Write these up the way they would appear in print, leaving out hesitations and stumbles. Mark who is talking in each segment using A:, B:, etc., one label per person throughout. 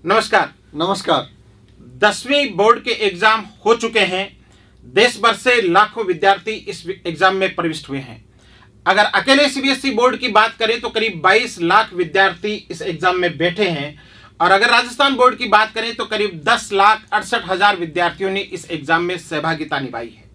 A: नमस्कार।
B: नमस्कार।
A: 10वीं बोर्ड के एग्जाम हो चुके हैं। देश भर से लाखों विद्यार्थी इस एग्जाम में प्रविष्ट हुए हैं। अगर अकेले सीबीएसई बोर्ड की बात करें तो करीब 22 लाख विद्यार्थी इस एग्जाम में बैठे हैं और अगर राजस्थान बोर्ड की बात करें तो करीब 10,68,000 विद्यार्थियों ने इस एग्जाम में सहभागिता निभाई है।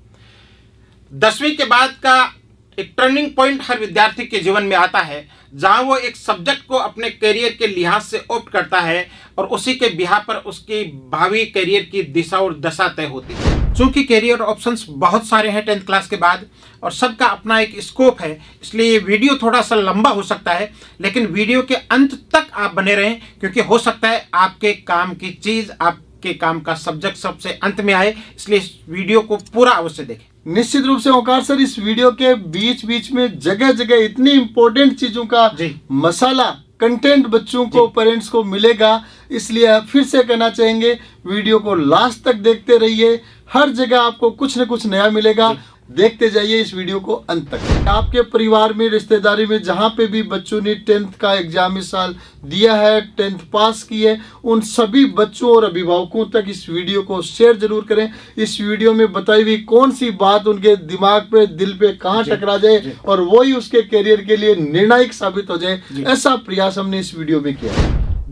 A: 10वीं के बाद का एक टर्निंग पॉइंट हर विद्यार्थी के जीवन में आता है, जहां वो एक सब्जेक्ट को अपने करियर के लिहाज से ऑप्ट करता है और उसी के बिहार पर उसकी भावी करियर की दिशा और दशा तय होती है। चूंकि करियर ऑप्शंस बहुत सारे हैं 10th क्लास के बाद और सबका अपना एक स्कोप है, इसलिए ये वीडियो थोड़ा सा लंबा हो सकता है, लेकिन वीडियो के अंत तक आप बने रहें क्योंकि हो सकता है आपके काम की चीज, आपके काम का सब्जेक्ट सबसे अंत में आए, इसलिए इस वीडियो को पूरा अवश्य देखें।
B: निश्चित रूप से ओंकार सर, इस वीडियो के बीच बीच में जगह जगह इतनी इंपॉर्टेंट चीजों का मसाला कंटेंट बच्चों को, पेरेंट्स को मिलेगा, इसलिए फिर से कहना चाहेंगे वीडियो को लास्ट तक देखते रहिए। हर जगह आपको कुछ न कुछ नया मिलेगा। देखते जाइए इस वीडियो को अंत तक। आपके परिवार में, रिश्तेदारी में जहाँ पे भी बच्चों ने 10th का एग्जाम इस साल दिया है, 10th पास की है, उन सभी बच्चों और अभिभावकों तक इस वीडियो को शेयर जरूर करें। इस वीडियो में बताई हुई कौन सी बात उनके दिमाग पे, दिल पे कहाँ टकरा जाए और वही उसके करियर के लिए निर्णायक साबित हो जाए, ऐसा प्रयास हमने इस वीडियो में किया।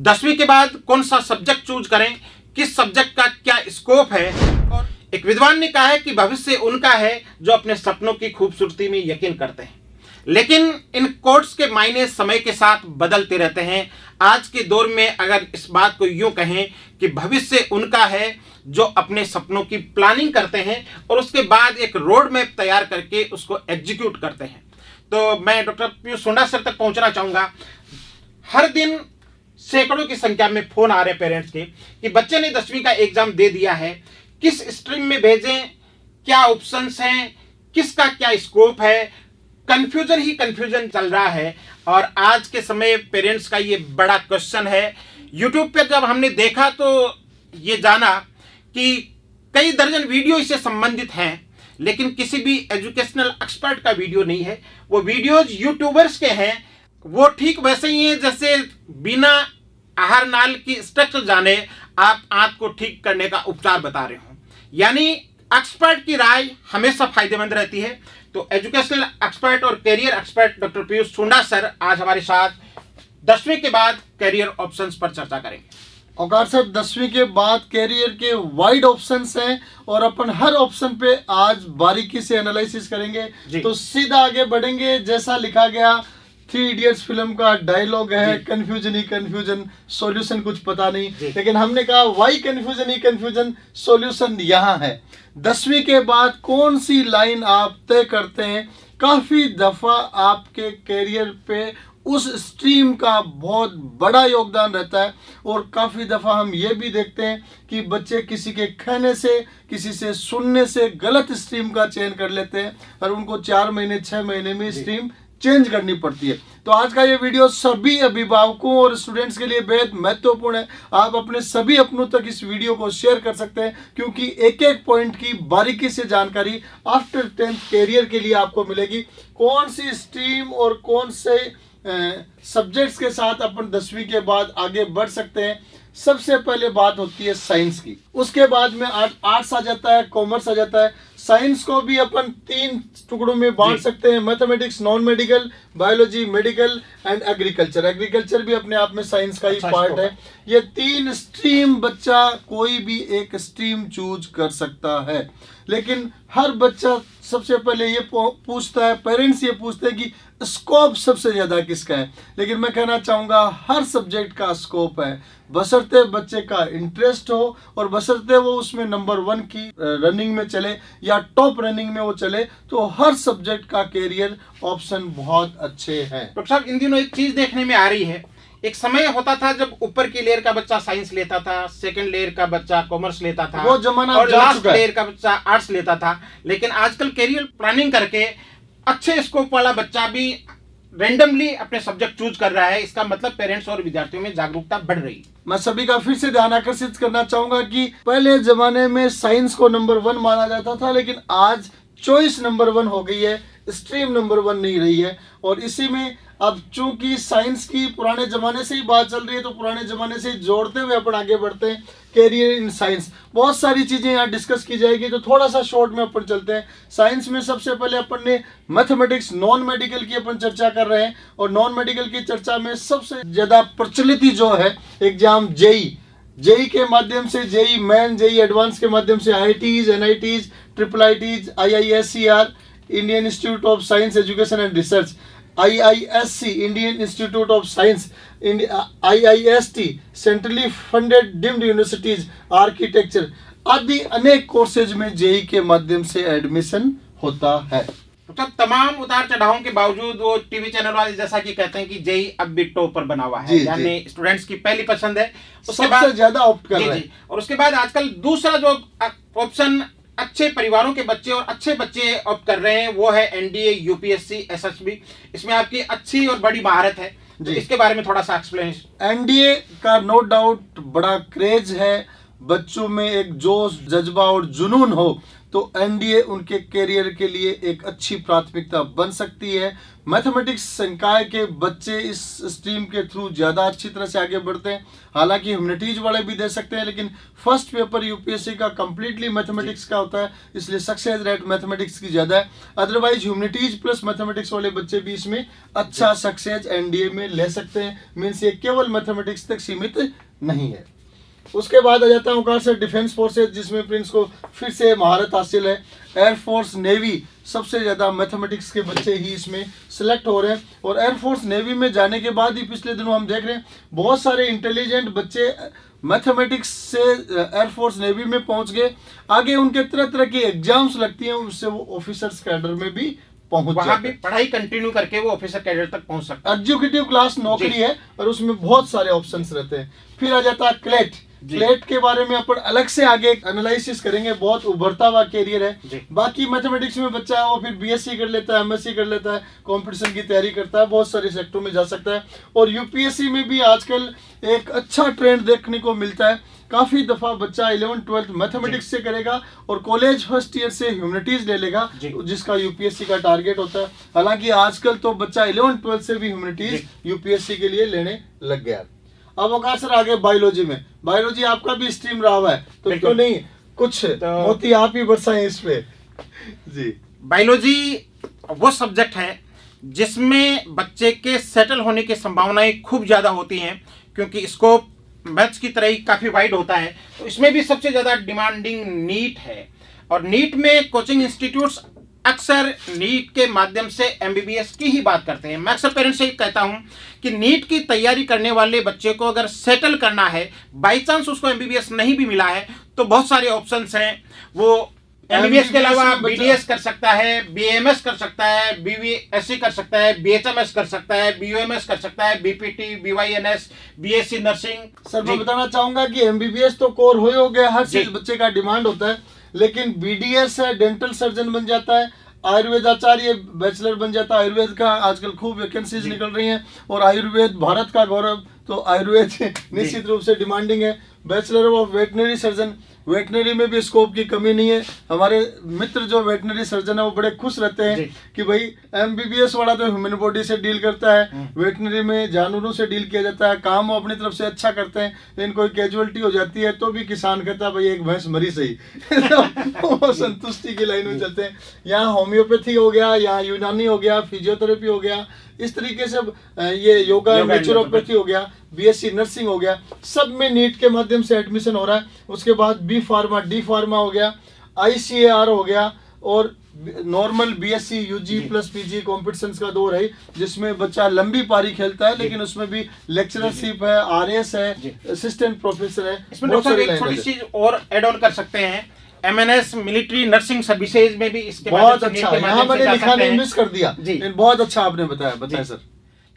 A: 10वीं के बाद कौन सा सब्जेक्ट चूज करें, किस सब्जेक्ट का क्या स्कोप है, और एक विद्वान ने कहा है कि भविष्य उनका है जो अपने सपनों की खूबसूरती में यकीन करते हैं। लेकिन इन कोट्स के मायने समय के साथ बदलते रहते हैं। आज के दौर में अगर इस बात को यूं कहें कि भविष्य उनका है जो अपने सपनों की प्लानिंग करते हैं और उसके बाद एक रोड मैप तैयार करके उसको एग्जीक्यूट करते हैं। तो मैं डॉक्टर पीयूष सोंडा सर तक पहुंचना चाहूंगा। हर दिन सैकड़ों की संख्या में फोन आ रहे हैं पेरेंट्स के कि बच्चे ने 10वीं का एग्जाम दे दिया है, किस स्ट्रीम में भेजें, क्या ऑप्शंस हैं, किसका क्या स्कोप है। कंफ्यूजन ही कंफ्यूजन चल रहा है और आज के समय पेरेंट्स का ये बड़ा क्वेश्चन है। यूट्यूब पे जब हमने देखा तो ये जाना कि कई दर्जन वीडियो इससे संबंधित हैं, लेकिन किसी भी एजुकेशनल एक्सपर्ट का वीडियो नहीं है। वो वीडियोज यूट्यूबर्स के हैं। वो ठीक वैसे ही हैं जैसे बिना आहार नाल की स्ट्रक्चर जाने आप आंत को ठीक करने का उपचार बता रहे हो। यानी एक्सपर्ट की राय हमेशा फायदेमंद रहती है। तो एजुकेशनल एक्सपर्ट और career expert doctor Piyush Sonda sir आज हमारे साथ 10वीं के बाद करियर ऑप्शंस पर चर्चा करेंगे।
B: औकार सर, 10वीं के बाद कैरियर के वाइड ऑप्शंस हैं और अपन हर ऑप्शन पे आज बारीकी से एनालिसिस करेंगे। तो सीधा आगे बढ़ेंगे। जैसा लिखा गया 3 इडियट्स फिल्म का डायलॉग है, कंफ्यूजन ही कंफ्यूजन, सॉल्यूशन कुछ पता नहीं, लेकिन हमने कहा वाई कंफ्यूजन ही कंफ्यूजन, सॉल्यूशन यहाँ है। 10वीं के बाद कौन सी लाइन आप तय करते हैं? काफी दफा आपके कैरियर पे उस स्ट्रीम का बहुत बड़ा योगदान रहता है और काफ़ी दफ़ा हम ये भी देखते हैं कि बच्चे किसी के कहने से, किसी से सुनने से गलत स्ट्रीम का चयन कर लेते हैं और उनको 4 महीने 6 महीने में स्ट्रीम चेंज करनी पड़ती है। तो आज का ये वीडियो सभी अभिभावकों और स्टूडेंट्स के लिए बेहद महत्वपूर्ण है। आप अपने सभी अपनों तक इस वीडियो को शेयर कर सकते हैं क्योंकि एक एक पॉइंट की बारीकी से जानकारी आफ्टर 10th कैरियर के लिए आपको मिलेगी। कौन सी स्ट्रीम और कौन से सब्जेक्ट्स के साथ अपन 10वीं के बाद आगे बढ़ सकते हैं। सबसे पहले बात होती है साइंस की, उसके बाद में आर्ट्स आ जाता है, कॉमर्स आ जाता है। साइंस को भी अपन 3 टुकड़ों में बांट सकते हैं, mathematics, non medical, biology, medical and agriculture. Agriculture भी अपने आप में साइंस का ही पार्ट है। ये 3 स्ट्रीम बच्चा कोई भी एक स्ट्रीम चूज कर सकता है, लेकिन हर बच्चा सबसे पहले ये पूछता है, पेरेंट्स ये पूछते हैं कि स्कोप सबसे ज्यादा किसका है। लेकिन मैं कहना चाहूंगा हर सब्जेक्ट का स्कोप है, बशर्ते बच्चे का इंटरेस्ट हो और बशर्ते वो उसमें नंबर 1 की रनिंग में चले या टॉप रनिंग में वो चले, तो हर सब्जेक्ट का कैरियर ऑप्शन बहुत अच्छे हैं।
A: डॉक्टर साहब, इन दिनों एक चीज देखने में आ रही है। एक समय होता था जब ऊपर की लेयर का बच्चा साइंस लेता था, सेकंड लेयर का बच्चा कॉमर्स लेता था,
B: वो जमाना
A: और लास्ट लेयर का बच्चा आर्ट्स लेता था। लेकिन आजकल कैरियर प्लानिंग करके अच्छे स्कोप वाला बच्चा भी रैंडमली अपने सब्जेक्ट चूज कर रहा है। इसका मतलब पेरेंट्स और विद्यार्थियों में जागरूकता बढ़ रही है।
B: मैं सभी का फिर से ध्यान आकर्षित करना चाहूंगा कि पहले जमाने में साइंस को नंबर 1 माना जाता था, लेकिन आज चॉइस नंबर 1 हो गई है, स्ट्रीम नंबर 1 नहीं रही है। और इसी में अब चूंकि साइंस की पुराने जमाने से ही बात चल रही है, तो पुराने जमाने से ही जोड़ते हुए अपन आगे बढ़ते हैं। कैरियर इन साइंस, बहुत सारी चीजें यहाँ डिस्कस की जाएगी, तो थोड़ा सा शॉर्ट में अपन चलते हैं। साइंस में सबसे पहले अपन ने मैथमेटिक्स नॉन मेडिकल की अपन चर्चा कर रहे हैं, और नॉन मेडिकल की चर्चा में सबसे ज्यादा प्रचलित ही जो है एग्जाम जेई के माध्यम से, जेई मेन, जेई एडवांस के माध्यम से IITs, NITs, IIITs, IISER, Indian institute of science education and research, IISC, Indian institute of science, IIST, centrally funded deemed universities, architecture आदि अनेक कोर्सेज में जेई के माध्यम से एडमिशन होता है।
A: तो तमाम उतार चढ़ावों के बावजूद वो टीवी चैनल वाले जैसा कि कहते हैं कि जेई अब भी टॉप पर बना हुआ है, यानी स्टूडेंट्स की पहली पसंद है, उसके बाद
B: ज्यादा ऑप्ट कर रहे हैं।
A: और उसके बाद आजकल दूसरा जो ऑप्शन अच्छे परिवारों के बच्चे और अच्छे बच्चे ऑप्ट कर रहे हैं वो है NDA, UPSC, SSB। इसमें आपकी अच्छी और बड़ी महारत है, तो इसके बारे में थोड़ा सा एक्सप्लेनेशन।
B: NDA का नो डाउट बड़ा क्रेज है, बच्चों में एक जोश, जज्बा और जुनून हो तो NDA उनके करियर के लिए एक अच्छी प्राथमिकता बन सकती है। मैथमेटिक्स संकाय के बच्चे इस स्ट्रीम के थ्रू ज़्यादा अच्छी तरह से आगे बढ़ते हैं, हालांकि ह्यूमैनिटीज वाले भी दे सकते हैं, लेकिन फर्स्ट पेपर UPSC का कंप्लीटली मैथमेटिक्स का होता है, इसलिए सक्सेस रेट मैथमेटिक्स की ज़्यादा है। अदरवाइज ह्यूमैनिटीज प्लस मैथमेटिक्स वाले बच्चे भी इसमें अच्छा सक्सेस NDA में ले सकते हैं। मीन्स ये केवल मैथमेटिक्स तक सीमित नहीं है। उसके बाद आ जाता हूँ से डिफेंस फोर्सेज, जिसमें प्रिंस को फिर से महारत हासिल है। एयरफोर्स, नेवी, सबसे ज़्यादा मैथमेटिक्स के बच्चे ही इसमें सिलेक्ट हो रहे हैं, और एयरफोर्स नेवी में जाने के बाद ही पिछले दिनों हम देख रहे हैं बहुत सारे इंटेलिजेंट बच्चे मैथमेटिक्स से एयरफोर्स नेवी में पहुंच गए। आगे उनके तरह तरह की एग्जाम्स लगती हैं, उससे वो ऑफिसर्स कैडर में भी
A: वहां भी पढ़ाई कंटिन्यू करके वो ऑफिसर कैडर तक पहुंच सकता है।
B: एग्जीक्यूटिव क्लास नौकरी है, और उसमें बहुत सारे ऑप्शंस रहते हैं। फिर आ जाता है क्लेट के बारे में अपन अलग से आगे एनालिसिस करेंगे, बहुत उभरता हुआ कैरियर है। बाकी मैथमेटिक्स में बच्चा है वो फिर BSc कर लेता है, MSc कर लेता है, कंपटीशन की तैयारी करता है, बहुत सारे सेक्टरों में जा सकता है। और UPSC में भी आजकल एक अच्छा ट्रेंड देखने को मिलता है। काफी दफा बच्चा 11th-12th मैथमेटिक्स से करेगा और कॉलेज फर्स्ट ईयर से ह्यूमैनिटीज ले लेगा, जिसका UPSC का टारगेट होता है। हालांकि आजकल तो बच्चा 11th-12th से भी ह्यूमैनिटीज UPSC के लिए लेने लग गया। अब अवकाश सर आगे बायोलॉजी में, बायोलॉजी आपका भी स्ट्रीम रहा हुआ है, तो क्यों नहीं कुछ मोती आप ही बरसाएं इस पे। जी,
A: बायोलॉजी वो सब्जेक्ट है जिसमें बच्चे के सेटल होने की संभावनाएं खूब ज़्यादा होती हैं, क्योंकि स्कोप मैथ्स की तरह ही काफ़ी वाइड होता है। तो इसमें भी सबसे ज़्यादा डिमांडिंग नीट है, और नीट में कोचिंग इंस्टीट्यूट्स अक्सर नीट के माध्यम से MBBS की ही बात करते हैं। मैं अक्सर पेरेंट्स से कहता हूं कि नीट की तैयारी करने वाले बच्चे को अगर सेटल करना है, बाई चांस उसको MBBS नहीं भी मिला है, तो बहुत सारे ऑप्शंस हैं। वो MBBS के अलावा BDS कर सकता है, BAMS कर सकता है, BVSC कर सकता है, BHMS कर सकता है, BUMS कर सकता है, BPT, BYNS, BSc nursing.
B: Sir मैं बताना चाहूंगा कि MBBS तो कोर हो गया, हर चीज बच्चे का डिमांड होता है, लेकिन BDS है, डेंटल सर्जन बन जाता है, आयुर्वेद आचार्य बैचलर बन जाता है। आयुर्वेद का आजकल खूब वैकेंसीज निकल रही हैं, और आयुर्वेद भारत का गौरव, तो आयुर्वेद निश्चित रूप से डिमांडिंग है। Bachelor of veterinary surgeon, veterinary में भी स्कोप की कमी नहीं है। हमारे मित्र जो वेटनरी सर्जन है वो बड़े खुश रहते हैं कि भाई MBBS वाला तो ह्यूमन बॉडी से डील करता है, वेटनरी में जानवरों से डील किया जाता है, काम वो अपनी तरफ से अच्छा करते हैं, लेकिन कोई कैजुअलिटी हो जाती है तो भी किसान कहता है भाई एक भैंस मरी सही वो संतुष्टि की लाइन में चलते हैं। यहाँ होम्योपैथी हो गया, यहाँ यूनानी हो गया, फिजियोथेरेपी हो गया, इस तरीके से ये योगा नेचुरोपैथी हो गया, BSc नर्सिंग हो गया, सब में नीट के माध्यम से एडमिशन हो रहा है। उसके बाद B फार्मा, D फार्मा हो गया, ICAR हो गया, और normal BSc UG plus PG competitions का दौर है, जिसमें बच्चा लंबी पारी खेलता है, लेकिन उसमें भी लेक्चरशिप है, RS है, असिस्टेंट प्रोफेसर है।
A: इसमें डॉक्टर एक छोटी चीज और ऐड ऑन कर सकते हैं, MNS मिलिट्री नर्सिंग सर्विसेज में भी इसके
B: बहुत अच्छा, यहाँ मैंने लिखा नहीं, मिस कर दिया, बहुत अच्छा आपने बताया सर।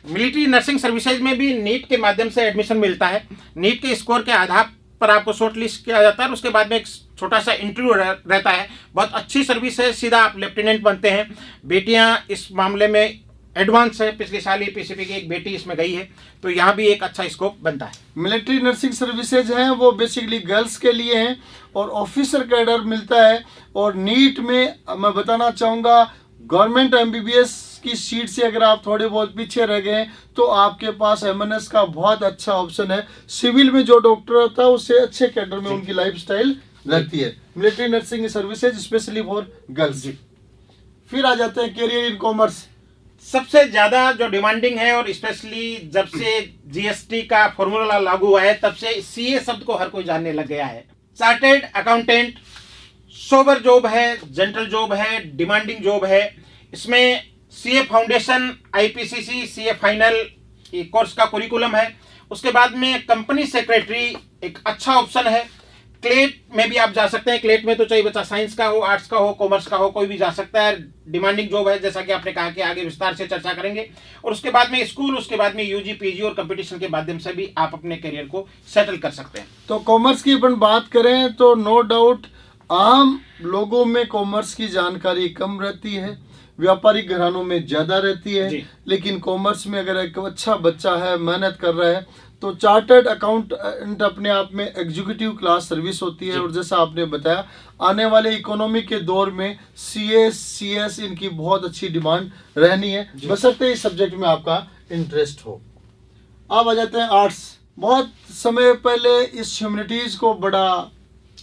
A: मिलिट्री नर्सिंग सर्विसेज में भी नीट के माध्यम से एडमिशन मिलता है। नीट के स्कोर के आधार पर आपको शॉर्ट लिस्ट किया जाता है, उसके बाद में एक छोटा सा इंटरव्यू रहता है। बहुत अच्छी सर्विस है, सीधा आप लेफ्टिनेंट बनते हैं। बेटियां इस मामले में एडवांस है, पिछले साल ही PCP की एक बेटी इसमें गई है, तो यहाँ भी एक अच्छा स्कोप बनता है।
B: मिलिट्री नर्सिंग सर्विसेज हैं वो बेसिकली गर्ल्स के लिए हैं, और ऑफिसर कैडर मिलता है। और नीट में मैं बताना चाहूँगा गवर्नमेंट MBBS की सीट से अगर आप थोड़े बहुत पीछे रह गए तो आपके पास एमएनएस का बहुत अच्छा ऑप्शन है। सिविल में जो डॉक्टर होता है उससे अच्छे कैडर में उनकी लाइफस्टाइल रहती है। Military nursing services specially for girls. फिर आ जाते हैं कैरियर इन कॉमर्स।
A: सबसे ज्यादा जो डिमांडिंग है, और स्पेशली जब से जीएसटी का फॉर्मूला लागू हुआ है तब से सीए शब्द को हर कोई जानने लग गया है। चार्टेड अकाउंटेंट सोबर जॉब है, जनरल जॉब है, डिमांडिंग जॉब है। इसमें CA foundation, IPCC, CA final course का कुरिकुलम है। उसके बाद में कंपनी सेक्रेटरी एक अच्छा ऑप्शन है। क्लेट में भी आप जा सकते हैं। क्लेट में तो चाहे बच्चा साइंस का हो, आर्ट्स का हो, कॉमर्स का हो, कोई भी जा सकता है। डिमांडिंग जॉब है, जैसा कि आपने कहा कि आगे विस्तार से चर्चा करेंगे। और उसके बाद में स्कूल, उसके बाद में यूजी, पीजी और कंपटीशन के माध्यम से भी आप अपने करियर को सेटल कर सकते हैं।
B: तो कॉमर्स की अपन बात करें तो नो डाउट आम लोगों में कॉमर्स की जानकारी कम रहती है, व्यापारिक घरानों में ज्यादा रहती है। लेकिन कॉमर्स में अगर एक अच्छा बच्चा है, मेहनत कर रहा है, तो चार्टर्ड अकाउंटेंट अपने आप में एग्जीक्यूटिव क्लास सर्विस होती है। और जैसा आपने बताया आने वाले इकोनॉमी के दौर में सीएस, सीएस इनकी बहुत अच्छी डिमांड रहनी है, बशर्ते इस सब्जेक्ट में आपका इंटरेस्ट हो। अब आ जाते हैं आर्ट्स। बहुत समय पहले इस ह्यूमैनिटीज को बड़ा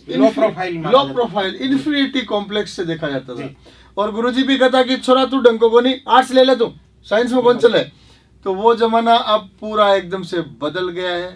B: लो प्रोफाइल इन्फीरियरिटी कॉम्प्लेक्स से देखा जाता था। और गुरुजी भी कहता कि छोरा तू डंको को नहीं, आर्ट्स ले ले, तू साइंस में कौन चले। तो वो जमाना अब पूरा एकदम से बदल गया है।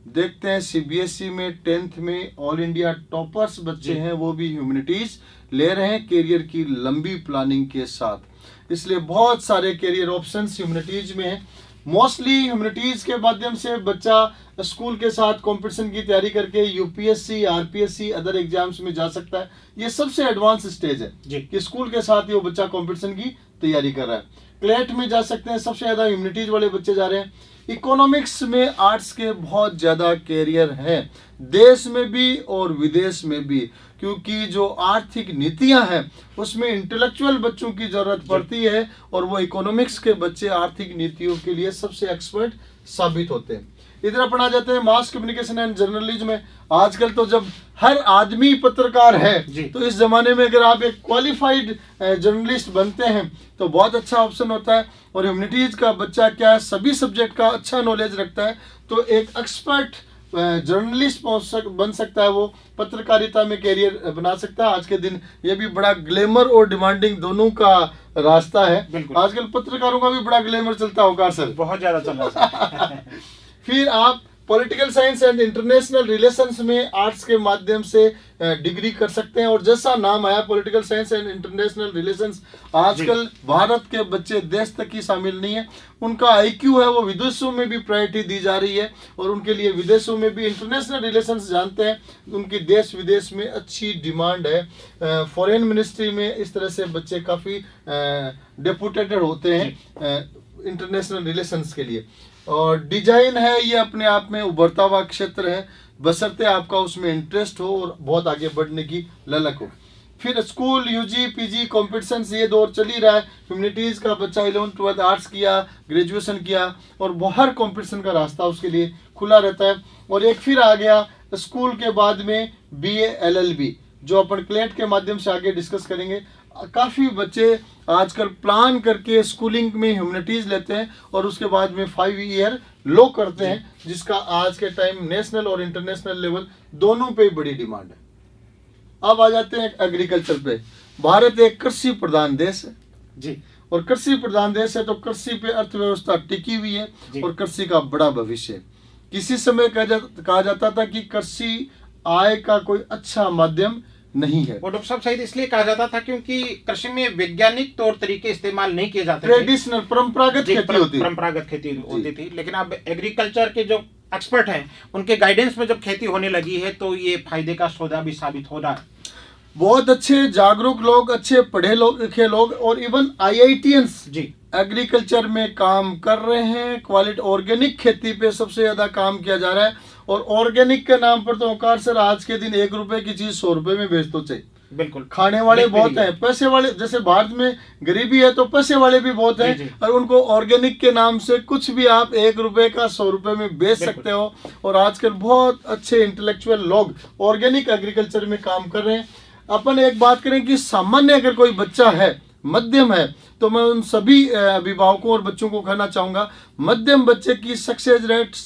B: देखते हैं सीबीएसई में 10th में ऑल इंडिया टॉपर्स बच्चे हैं, वो भी ह्यूमैनिटीज ले रहे हैं करियर की लंबी प्लानिंग के साथ। इसलिए बहुत सारे करियर ऑप्शंस ह्यूमैनिटीज में हैं। मोस्टली ह्यूमैनिटीज के माध्यम से बच्चा स्कूल के साथ कंपटीशन की तैयारी करके यूपीएससी, आरपीएससी, अदर एग्जाम्स में जा सकता है। ये सबसे एडवांस स्टेज है कि स्कूल के साथ ही वो बच्चा कंपटीशन की तैयारी कर रहा है। क्लेट में जा सकते हैं, सबसे ज्यादा ह्यूमैनिटीज वाले बच्चे जा रहे हैं। इकोनॉमिक्स में आर्ट्स के बहुत ज्यादा कैरियर हैं, देश में भी और विदेश में भी, क्योंकि जो आर्थिक नीतियां हैं उसमें इंटेलेक्चुअल बच्चों की जरूरत पड़ती है। और वो इकोनॉमिक्स के बच्चे आर्थिक नीतियों के लिए सबसे एक्सपर्ट साबित होते हैं। इधर अपन आ जाते हैं मास कम्युनिकेशन एंड जर्नलिज्म में। आजकल तो जब हर आदमी पत्रकार है, तो इस जमाने में अगर आप एक क्वालिफाइड जर्नलिस्ट बनते हैं तो बहुत अच्छा ऑप्शन होता है। और ह्यूमैनिटीज का बच्चा क्या सभी सब्जेक्ट का अच्छा नॉलेज रखता है, तो एक एक्सपर्ट जर्नलिस्ट बन सकता है, वो पत्रकारिता में कैरियर बना सकता है। आज के दिन ये भी बड़ा ग्लैमर और डिमांडिंग दोनों का रास्ता है। आजकल पत्रकारों का भी बड़ा ग्लैमर चलता होगा सर,
A: बहुत ज्यादा चल रहा है।
B: फिर आप political science and international relations में आर्ट्स के माध्यम से डिग्री कर सकते हैं। और जैसा नाम आया political science and international relations, आजकल भारत के बच्चे देश तक ही शामिल नहीं है, उनका आईक्यू है वो विदेशों में भी प्रायोरिटी दी जा रही है। और उनके लिए विदेशों में भी इंटरनेशनल रिलेशंस जानते हैं, उनकी देश विदेश में अच्छी डिमांड है। फॉरेन मिनिस्ट्री में इस तरह से बच्चे काफ़ी डेपुटेटेड होते हैं इंटरनेशनल रिलेशंस के लिए। और डिजाइन है, ये अपने आप में उभरता हुआ क्षेत्र है, बशर्ते आपका उसमें इंटरेस्ट हो और बहुत आगे बढ़ने की ललक हो। फिर स्कूल, यूजी, पीजी, कॉम्पिटिशन ये दौर चल ही रहा है। ह्यूमैनिटीज का बच्चा 11th 12th आर्ट्स किया, ग्रेजुएशन किया, और हर कॉम्पिटिशन का रास्ता उसके लिए खुला रहता है। और एक फिर आ गया स्कूल के बाद में बीए LLB, जो अपन क्लेट के माध्यम से आगे डिस्कस करेंगे। काफ़ी बच्चे आजकल प्लान करके स्कूलिंग में ह्यूमैनिटीज लेते हैं और उसके बाद में 5 ईयर लो करते हैं, जिसका आज के टाइम नेशनल और इंटरनेशनल लेवल दोनों पे बड़ी डिमांड है। अब आ जाते हैं एग्रीकल्चर पे। भारत एक कृषि प्रधान देश है
A: जी,
B: और कृषि प्रधान देश है तो कृषि पे अर्थव्यवस्था टिकी हुई है और कृषि का बड़ा भविष्य है। किसी समय कहा जाता था कि कृषि आय का कोई अच्छा माध्यम नहीं है।
A: वो डॉक्टर साहब शायद इसलिए कहा जाता था क्योंकि कृषि में वैज्ञानिक तौर तरीके इस्तेमाल नहीं किए जाते,
B: ट्रेडिशनल परंपरागत
A: खेती होती थी। लेकिन अब एग्रीकल्चर के जो एक्सपर्ट हैं उनके गाइडेंस में जब खेती होने लगी है तो ये फायदे का सौदा भी साबित हो रहा है।
B: बहुत अच्छे जागरूक लोग, अच्छे पढ़े लिखे लोग और इवन IITians
A: जी
B: एग्रीकल्चर में काम कर रहे हैं। क्वालिटी ऑर्गेनिक खेती पे सबसे ज्यादा काम किया जा रहा है। और ऑर्गेनिक के नाम पर तो औकार सर आज के दिन 1 रुपए की चीज 100 रुपए में बेच तो चाहिए।
A: बिल्कुल,
B: खाने वाले बहुत हैं, पैसे वाले, जैसे भारत में गरीबी है तो पैसे वाले भी बहुत हैं, और उनको ऑर्गेनिक के नाम से कुछ भी आप 1 रुपए का 100 रुपए में बेच सकते हो। और आजकल बहुत अच्छे इंटेलेक्चुअल लोग ऑर्गेनिक एग्रीकल्चर में काम कर रहे हैं। अपन एक बात करें कि सामान्य अगर कोई बच्चा है मध्यम है, तो मैं उन सभी अभिभावकों और बच्चों को कहना चाहूँगा, मध्यम बच्चे की success rate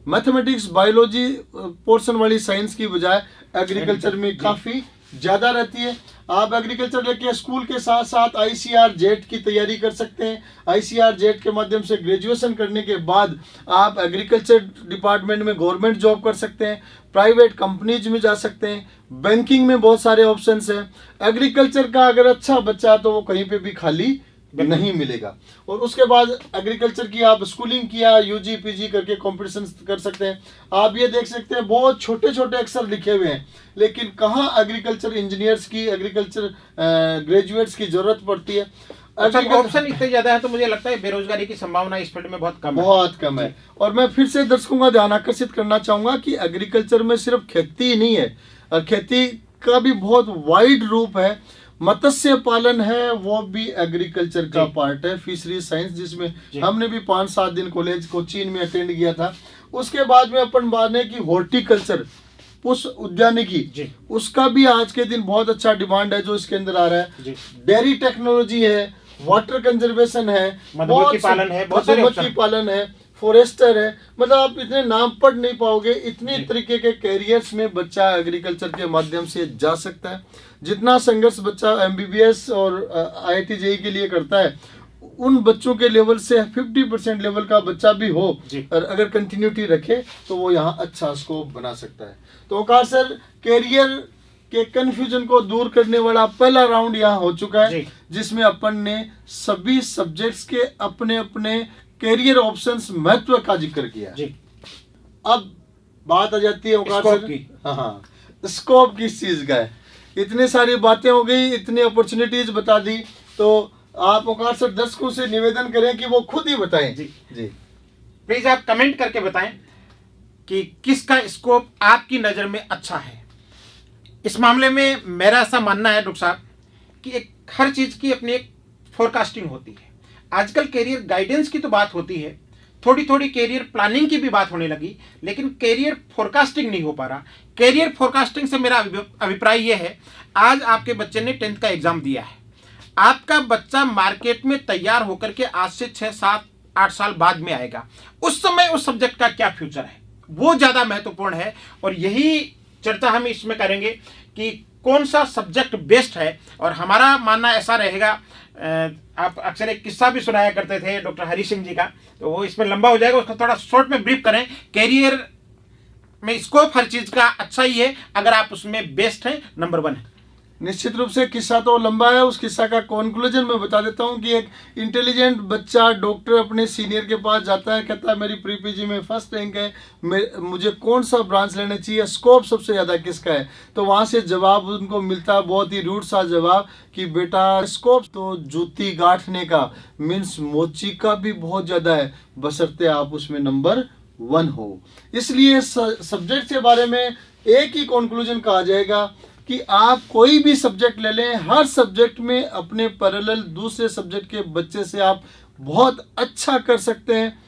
B: mathematics biology portion वाली साइंस की बजाय एग्रीकल्चर में काफ़ी ज़्यादा रहती है। आप एग्रीकल्चर लेके स्कूल के साथ साथ ICR जेट की तैयारी कर सकते हैं। ICR जेट के माध्यम से ग्रेजुएशन करने के बाद आप एग्रीकल्चर डिपार्टमेंट में गवर्नमेंट जॉब कर सकते हैं, प्राइवेट कंपनीज में जा सकते हैं, बैंकिंग में बहुत सारे ऑप्शंस हैं। एग्रीकल्चर का अगर अच्छा बच्चा तो वो कहीं पे भी खाली नहीं मिलेगा। और उसके बाद एग्रीकल्चर की आप स्कूलिंग किया, UG PG करके कंपटीशन कर सकते हैं। आप ये देख सकते हैं बहुत छोटे छोटे अक्षर लिखे हुए हैं, लेकिन कहाँ एग्रीकल्चर इंजीनियर्स की, एग्रीकल्चर ग्रेजुएट्स की जरूरत पड़ती है।
A: अच्छा, ऑप्शन इतने ज्यादा है तो मुझे लगता है बेरोजगारी की संभावना इस फील्ड में बहुत कम है।
B: और मैं फिर से दर्शकों का ध्यान आकर्षित करना चाहूंगा कि एग्रीकल्चर में सिर्फ खेती ही नहीं है, और खेती का भी बहुत वाइड रूप है। मत्स्य पालन है, वो भी एग्रीकल्चर का पार्ट है। फिशरी साइंस, जिसमें हमने भी 5-7 दिन कॉलेज कोचीन में अटेंड किया था। उसके बाद में अपन माने की हॉर्टिकल्चर, पुष्प उद्यानिकी, उसका भी आज के दिन बहुत अच्छा डिमांड है जो इसके अंदर आ रहा है। डेयरी टेक्नोलॉजी है, वाटर कंजर्वेशन है,
A: मधुमक्खी पालन है,
B: फॉरेस्टर है। मतलब आप इतने नाम पढ़ नहीं पाओगे, इतने तरीके के कैरियर्स में बच्चा एग्रीकल्चर के माध्यम से जा सकता है। जितना संघर्ष बच्चा MBBS और IIT JEE के लिए करता है, उन बच्चों के लेवल से 50% लेवल का बच्चा भी हो और अगर कंटिन्यूटी रखे तो वो यहाँ अच्छा स्कोप बना सकता है। तो औकार सर, कैरियर के कंफ्यूजन को दूर करने वाला पहला राउंड यहाँ हो चुका है, जिसमें अपन ने सभी सब्जेक्ट्स के अपने अपने कैरियर ऑप्शंस महत्व का जिक्र किया। अब बात आ जाती है औकार सर की, हाँ, स्कोप किस चीज का है। इतनी सारी बातें हो गई, इतनी अपॉर्चुनिटीज बता दी, तो आप औकार सर दर्शकों से निवेदन करें कि वो खुद ही बताएं। जी
A: प्लीज आप कमेंट करके बताएं कि किसका स्कोप आपकी नज़र में अच्छा है। इस मामले में मेरा ऐसा मानना है डॉक्टर साहब कि एक हर चीज़ की अपनी एक फोरकास्टिंग होती है। आजकल कैरियर गाइडेंस की तो बात होती है, थोड़ी थोड़ी कैरियर प्लानिंग की भी बात होने लगी, लेकिन कैरियर फोरकास्टिंग नहीं हो पा रहा। कैरियर फोरकास्टिंग से मेरा अभिप्राय यह है, आज आपके बच्चे ने 10th का एग्जाम दिया है, आपका बच्चा मार्केट में तैयार होकर के आज से 6, 7, 8 साल बाद में आएगा। उस समय उस सब्जेक्ट का क्या फ्यूचर है, वो ज़्यादा महत्वपूर्ण है। और यही चर्चा हम इसमें करेंगे कि कौन सा सब्जेक्ट बेस्ट है। और हमारा मानना ऐसा रहेगा, आप अक्सर एक किस्सा भी सुनाया करते थे डॉक्टर हरी सिंह जी का, तो वो इसमें लंबा हो जाएगा, उसको थोड़ा शॉर्ट में ब्रीफ करें। कैरियर में स्कोप हर चीज़ का अच्छा ही है अगर आप उसमें बेस्ट हैं, नंबर 1 है।
B: निश्चित रूप से किस्सा तो लंबा है, उस किस्सा का कंक्लूजन मैं बता देता हूं कि एक इंटेलिजेंट बच्चा डॉक्टर अपने सीनियर के पास जाता है, कहता है मेरी प्री PG में फर्स्ट रैंक है, मुझे कौन सा ब्रांच लेना चाहिए, स्कोप सबसे ज़्यादा किसका है। तो वहां से जवाब उनको मिलता है, बहुत ही रूट सा जवाब कि बेटा स्कोप तो जूती गांठने का मीन्स मोची का भी बहुत ज़्यादा है, बशर्ते आप उसमें नंबर 1 हो। इसलिए सब्जेक्ट के बारे में एक ही कंक्लूजन कहा जाएगा कि आप कोई भी सब्जेक्ट ले लें, हर सब्जेक्ट में अपने पैरेलल दूसरे सब्जेक्ट के बच्चे से आप बहुत अच्छा कर सकते हैं,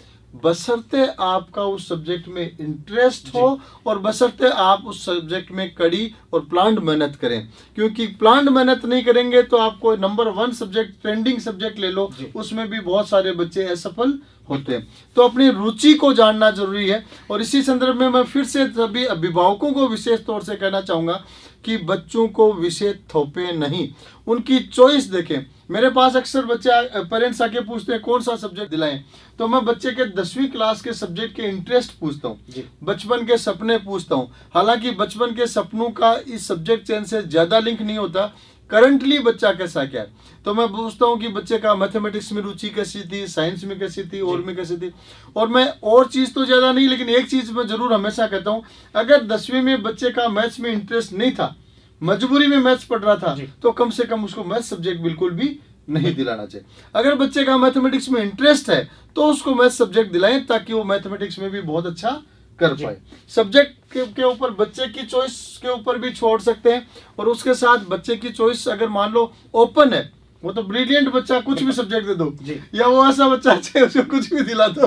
B: बशर्ते आपका उस सब्जेक्ट में इंटरेस्ट हो और बशर्ते आप उस सब्जेक्ट में कड़ी और प्लान्ड मेहनत करें। क्योंकि प्लान्ड मेहनत नहीं करेंगे तो आपको नंबर 1 सब्जेक्ट, ट्रेंडिंग सब्जेक्ट ले लो, उसमें भी बहुत सारे बच्चे असफल होते हैं। तो अपनी रुचि को जानना जरूरी है। और इसी संदर्भ में मैं फिर से सभी अभिभावकों को विशेष तौर से कहना चाहूँगा कि बच्चों को विषय थोपे नहीं, उनकी चॉइस देखें। मेरे पास अक्सर बच्चे पेरेंट्स आके पूछते हैं कौन सा सब्जेक्ट दिलाएं, तो मैं बच्चे के 10वीं क्लास के सब्जेक्ट के इंटरेस्ट पूछता हूँ, बचपन के सपने पूछता हूँ। हालांकि बचपन के सपनों का इस सब्जेक्ट चेंज से ज़्यादा लिंक नहीं होता, करंटली बच्चा कैसा क्या है। तो मैं पूछता हूँ कि बच्चे का मैथमेटिक्स में रुचि कैसी थी, साइंस में कैसी थी, और में कैसी थी। और मैं और चीज़ तो ज़्यादा नहीं, लेकिन एक चीज़ मैं ज़रूर हमेशा कहता हूँ, अगर 10वीं में बच्चे का मैथ्स में इंटरेस्ट नहीं था, मजबूरी में मैथ्स पढ़ रहा था, तो कम से कम उसको मैथ्स सब्जेक्ट बिल्कुल भी नहीं दिलाना चाहिए। अगर बच्चे का मैथमेटिक्स में इंटरेस्ट है तो उसको मैथ्स सब्जेक्ट दिलाएं, ताकि वो मैथमेटिक्स में भी बहुत अच्छा कर पाए। सब्जेक्ट के ऊपर बच्चे की चॉइस के ऊपर भी छोड़ सकते हैं। और उसके साथ बच्चे की चॉइस अगर मान लो ओपन है, वो तो ब्रिलियंट बच्चा, कुछ भी सब्जेक्ट दे दो, या वो ऐसा बच्चा है उसको कुछ भी दिला दो,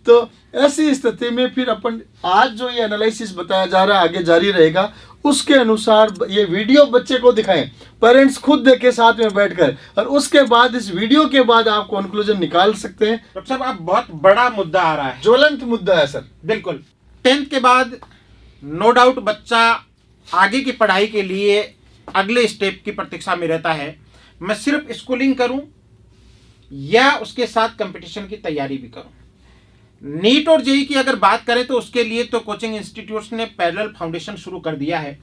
B: तो ऐसी स्थिति में फिर अपन आज जो ये एनालिसिस बताया जा रहा है आगे जारी रहेगा, उसके अनुसार ये वीडियो बच्चे को दिखाएं, पेरेंट्स खुद देखे साथ में बैठकर, और उसके बाद इस वीडियो के बाद आप कंक्लूजन निकाल सकते हैं।
A: डॉक्टर साहब, आप बहुत बड़ा मुद्दा आ रहा है,
B: ज्वलंत मुद्दा है सर।
A: बिल्कुल। 10th के बाद नो डाउट बच्चा आगे की पढ़ाई के लिए अगले स्टेप की प्रतीक्षा में रहता है। मैं सिर्फ स्कूलिंग करूं या उसके साथ कंपटीशन की तैयारी भी करूं। नीट और जेई की अगर बात करें तो उसके लिए तो कोचिंग इंस्टीट्यूट्स ने पैरेलल फाउंडेशन शुरू कर दिया है,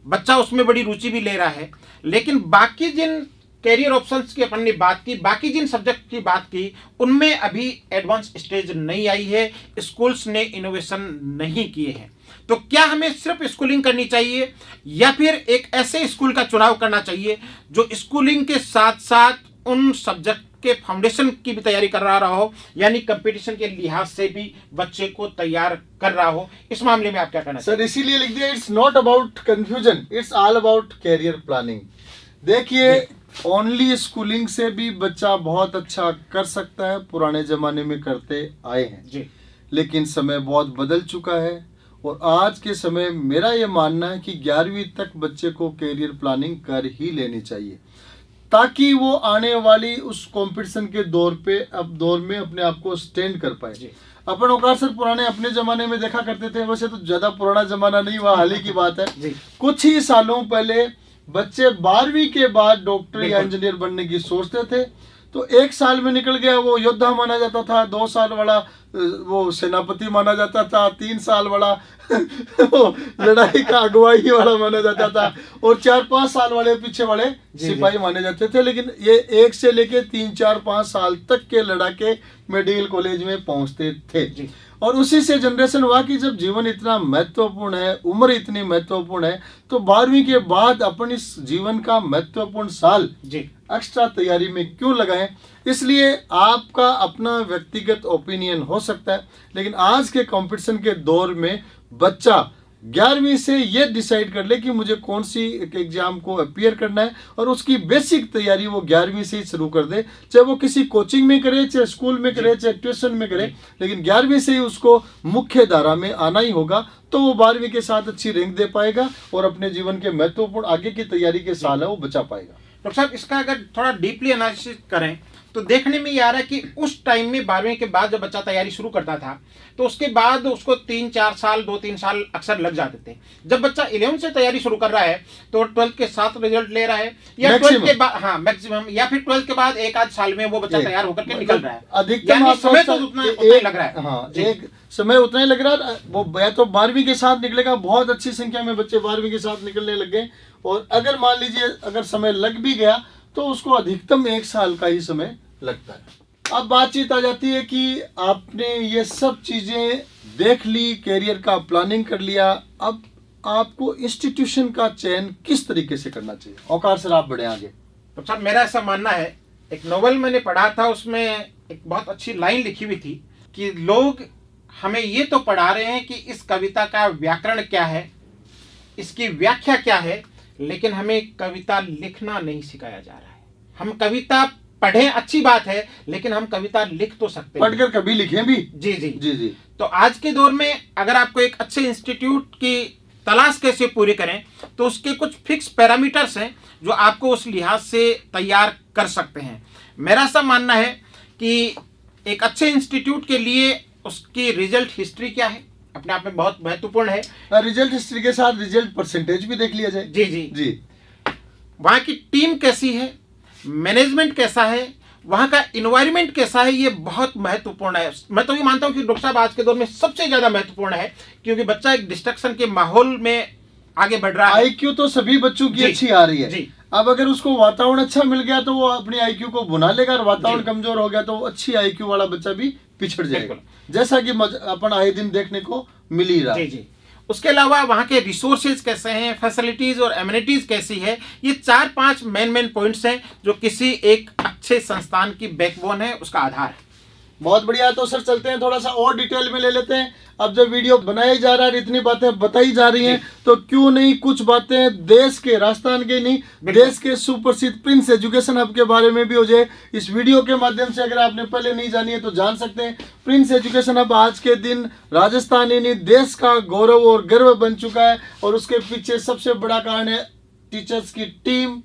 A: बच्चा उसमें बड़ी रुचि भी ले रहा है। लेकिन बाकी जिन कैरियर ऑप्शंस की अपन ने बात की, बाकी जिन सब्जेक्ट की बात की, उनमें अभी एडवांस स्टेज नहीं आई है, स्कूल्स ने इनोवेशन नहीं किए हैं। तो क्या हमें सिर्फ स्कूलिंग करनी चाहिए या फिर एक ऐसे स्कूल का चुनाव करना चाहिए जो स्कूलिंग के साथ साथ उन सब्जेक्ट के फाउंडेशन की भी तैयारी कर रहा हो, यानी कंपटीशन के लिहाज से भी बच्चे को तैयार कर रहा हो? इस मामले में आप क्या कहना
B: सर? इसीलिए लिख दिया, it's not about confusion, it's all about career planning. देखिए, ओनली स्कूलिंग से भी बच्चा बहुत अच्छा कर सकता है, पुराने जमाने में करते आए हैं
A: जी।
B: लेकिन समय बहुत बदल चुका है और आज के समय मेरा ये मानना है कि 11वीं तक बच्चे को कैरियर प्लानिंग कर ही लेनी चाहिए, ताकि वो आने वाली उस कंपटीशन के दौर में अपने आप को स्टैंड कर पाए। अपन औकार सर पुराने अपने जमाने में देखा करते थे, वैसे तो ज्यादा पुराना जमाना नहीं, वह हाल ही की बात है। कुछ ही सालों पहले बच्चे 12वीं के बाद डॉक्टर या इंजीनियर बनने की सोचते थे, तो 1 साल में निकल गया वो योद्धा माना जाता था, 2 साल वाला वो सेनापति माना जाता था, 3 साल वाला वो लड़ाई का अगुवाई वाला माना जाता था, और 4-5 साल वाले पीछे वाले सिपाही माने जाते थे। लेकिन ये 1 से लेके 3-4-5 साल तक के लड़ाके मेडिकल कॉलेज में पहुंचते थे। और उसी से जनरेशन हुआ कि जब जीवन इतना महत्वपूर्ण है, उम्र इतनी महत्वपूर्ण है, तो 12वीं के बाद अपन इस जीवन का महत्वपूर्ण साल एक्स्ट्रा तैयारी में क्यों लगाएं? इसलिए आपका अपना व्यक्तिगत ओपिनियन हो सकता है, लेकिन आज के कंपटीशन के दौर में बच्चा 11वीं से ये डिसाइड कर ले कि मुझे कौन सी एक एग्जाम को अपीयर करना है, और उसकी बेसिक तैयारी वो 11वीं से ही शुरू कर दे, चाहे वो किसी कोचिंग में करे, चाहे स्कूल में करे, चाहे ट्यूशन में करे, लेकिन 11वीं से ही उसको मुख्य धारा में आना ही होगा। तो वो 12वीं के साथ अच्छी रैंक दे पाएगा और अपने जीवन के महत्वपूर्ण आगे की तैयारी के साल है वो बचा पाएगा।
A: डॉक्टर साहब, इसका अगर थोड़ा डीपली एनालिसिस करें तो देखने में ये आ रहा है कि उस टाइम में 12वीं के बाद जब बच्चा तैयारी शुरू करता था तो उसके बाद उसको 3-4 साल 2-3 साल अक्सर लग जाते थे। जब बच्चा 11th से तैयारी शुरू कर रहा है तो 12th के साथ रिजल्ट ले रहा है, या 12th के बाद, हाँ मैक्सिमम, या फिर 12th के बाद 1-8 साल में वो बच्चा तैयार होकर के निकल रहा है।
B: अधिकतम
A: समय तो उतना ही लग रहा है।
B: हाँ, एक समय उतना ही लग रहा है। वो या तो 12वीं के साथ निकलेगा, बहुत अच्छी संख्या में बच्चे 12वीं के साथ निकलने लग गए, और अगर मान लीजिए अगर समय लग भी गया तो उसको अधिकतम 1 साल का ही समय लगता है। अब बातचीत आ जाती है कि आपने ये सब चीजें देख ली, कैरियर का प्लानिंग कर लिया, अब आपको इंस्टीट्यूशन का चयन किस तरीके से करना चाहिए? औकार सर आप बढ़े आगे।
A: तो साहब, मेरा ऐसा मानना है, एक नोवेल मैंने पढ़ा था, उसमें एक बहुत अच्छी लाइन लिखी हुई थी कि लोग हमें ये तो पढ़ा रहे हैं कि इस कविता का व्याकरण क्या है, इसकी व्याख्या क्या है, लेकिन हमें कविता लिखना नहीं सिखाया जा रहा है। हम कविता पढ़ें, अच्छी बात है, लेकिन हम कविता लिख तो सकते हैं,
B: पढ़कर कभी लिखें भी।
A: जी जी जी जी। तो आज के दौर में अगर आपको एक अच्छे इंस्टीट्यूट की तलाश कैसे पूरी करें, तो उसके कुछ फिक्स पैरामीटर्स हैं जो आपको उस लिहाज से तैयार कर सकते हैं। मेरा ऐसा मानना है कि एक अच्छे इंस्टीट्यूट के लिए उसकी रिजल्ट हिस्ट्री क्या है, अपने आप में बहुत महत्वपूर्ण है।
B: रिजल्ट हिस्ट्री के साथ रिजल्ट परसेंटेज भी देख लिया जाए।
A: जी जी
B: जी।
A: वहाँ की टीम कैसी है, मैनेजमेंट कैसा है, वहाँ का इन्वायरमेंट कैसा है, ये बहुत महत्वपूर्ण है। मैं तो ये मानता हूँ कि डॉक्टर साहब आज के दौर में सबसे ज़्यादा महत्वपूर्ण है, क्योंकि बच्चा एक डिस्ट्रक्शन के माहौल में आगे बढ़ रहा है।
B: आईक्यू तो सभी बच्चों की अच्छी आ रही है। अब अगर उसको वातावरण अच्छा मिल गया तो वो अपनी आईक्यू को बुना लेगा, और वातावरण कमजोर हो गया तो अच्छी आईक्यू वाला बच्चा भी पिछड़ जाएगा, जैसा कि अपन आए दिन देखने को मिल ही रहा है।
A: उसके अलावा वहाँ के रिसोर्सेज कैसे हैं, फैसिलिटीज और एमिनिटीज कैसी है, ये 4-5 मेन पॉइंट्स हैं जो किसी एक अच्छे संस्थान की बैकबोन है, उसका आधार है।
B: बहुत बढ़िया। तो सर चलते हैं, थोड़ा सा और डिटेल में ले लेते हैं। अब जब वीडियो बनाया जा रहा है, इतनी बातें बताई जा रही हैं, तो क्यों नहीं कुछ बातें देश के, राजस्थान के नहीं, देश के सुप्रसिद्ध प्रिंस एजुकेशन हब के बारे में भी हो जाए। इस वीडियो के माध्यम से अगर आपने पहले नहीं जानी है तो जान सकते हैं। प्रिंस एजुकेशन हब आज के दिन राजस्थान ही नहीं, देश का गौरव और गर्व बन चुका है। और उसके पीछे सबसे बड़ा कारण है टीचर्स की टीम,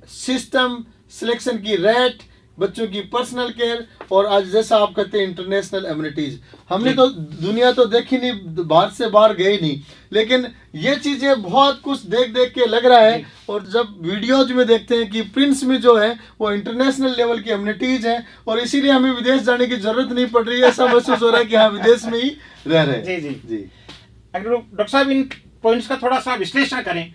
B: सिस्टम, सिलेक्शन की रेट, बच्चों की पर्सनल केयर, और आज जैसा आप कहते हैं इंटरनेशनल एमिनिटीज। हमने तो दुनिया तो देखी नहीं, भारत से बाहर गए नहीं, लेकिन ये चीजें बहुत कुछ देख देख के लग रहा है। और जब वीडियोज में देखते हैं कि प्रिंस में जो है वो इंटरनेशनल लेवल की एमिनिटीज है, और इसीलिए हमें विदेश जाने की जरूरत नहीं पड़ रही है। ऐसा महसूस हो रहा है कि हाँ विदेश में ही रह रहे हैं।
A: जी जी जी। अगर डॉक्टर साहब इन पॉइंट्स का थोड़ा सा विश्लेषण करें,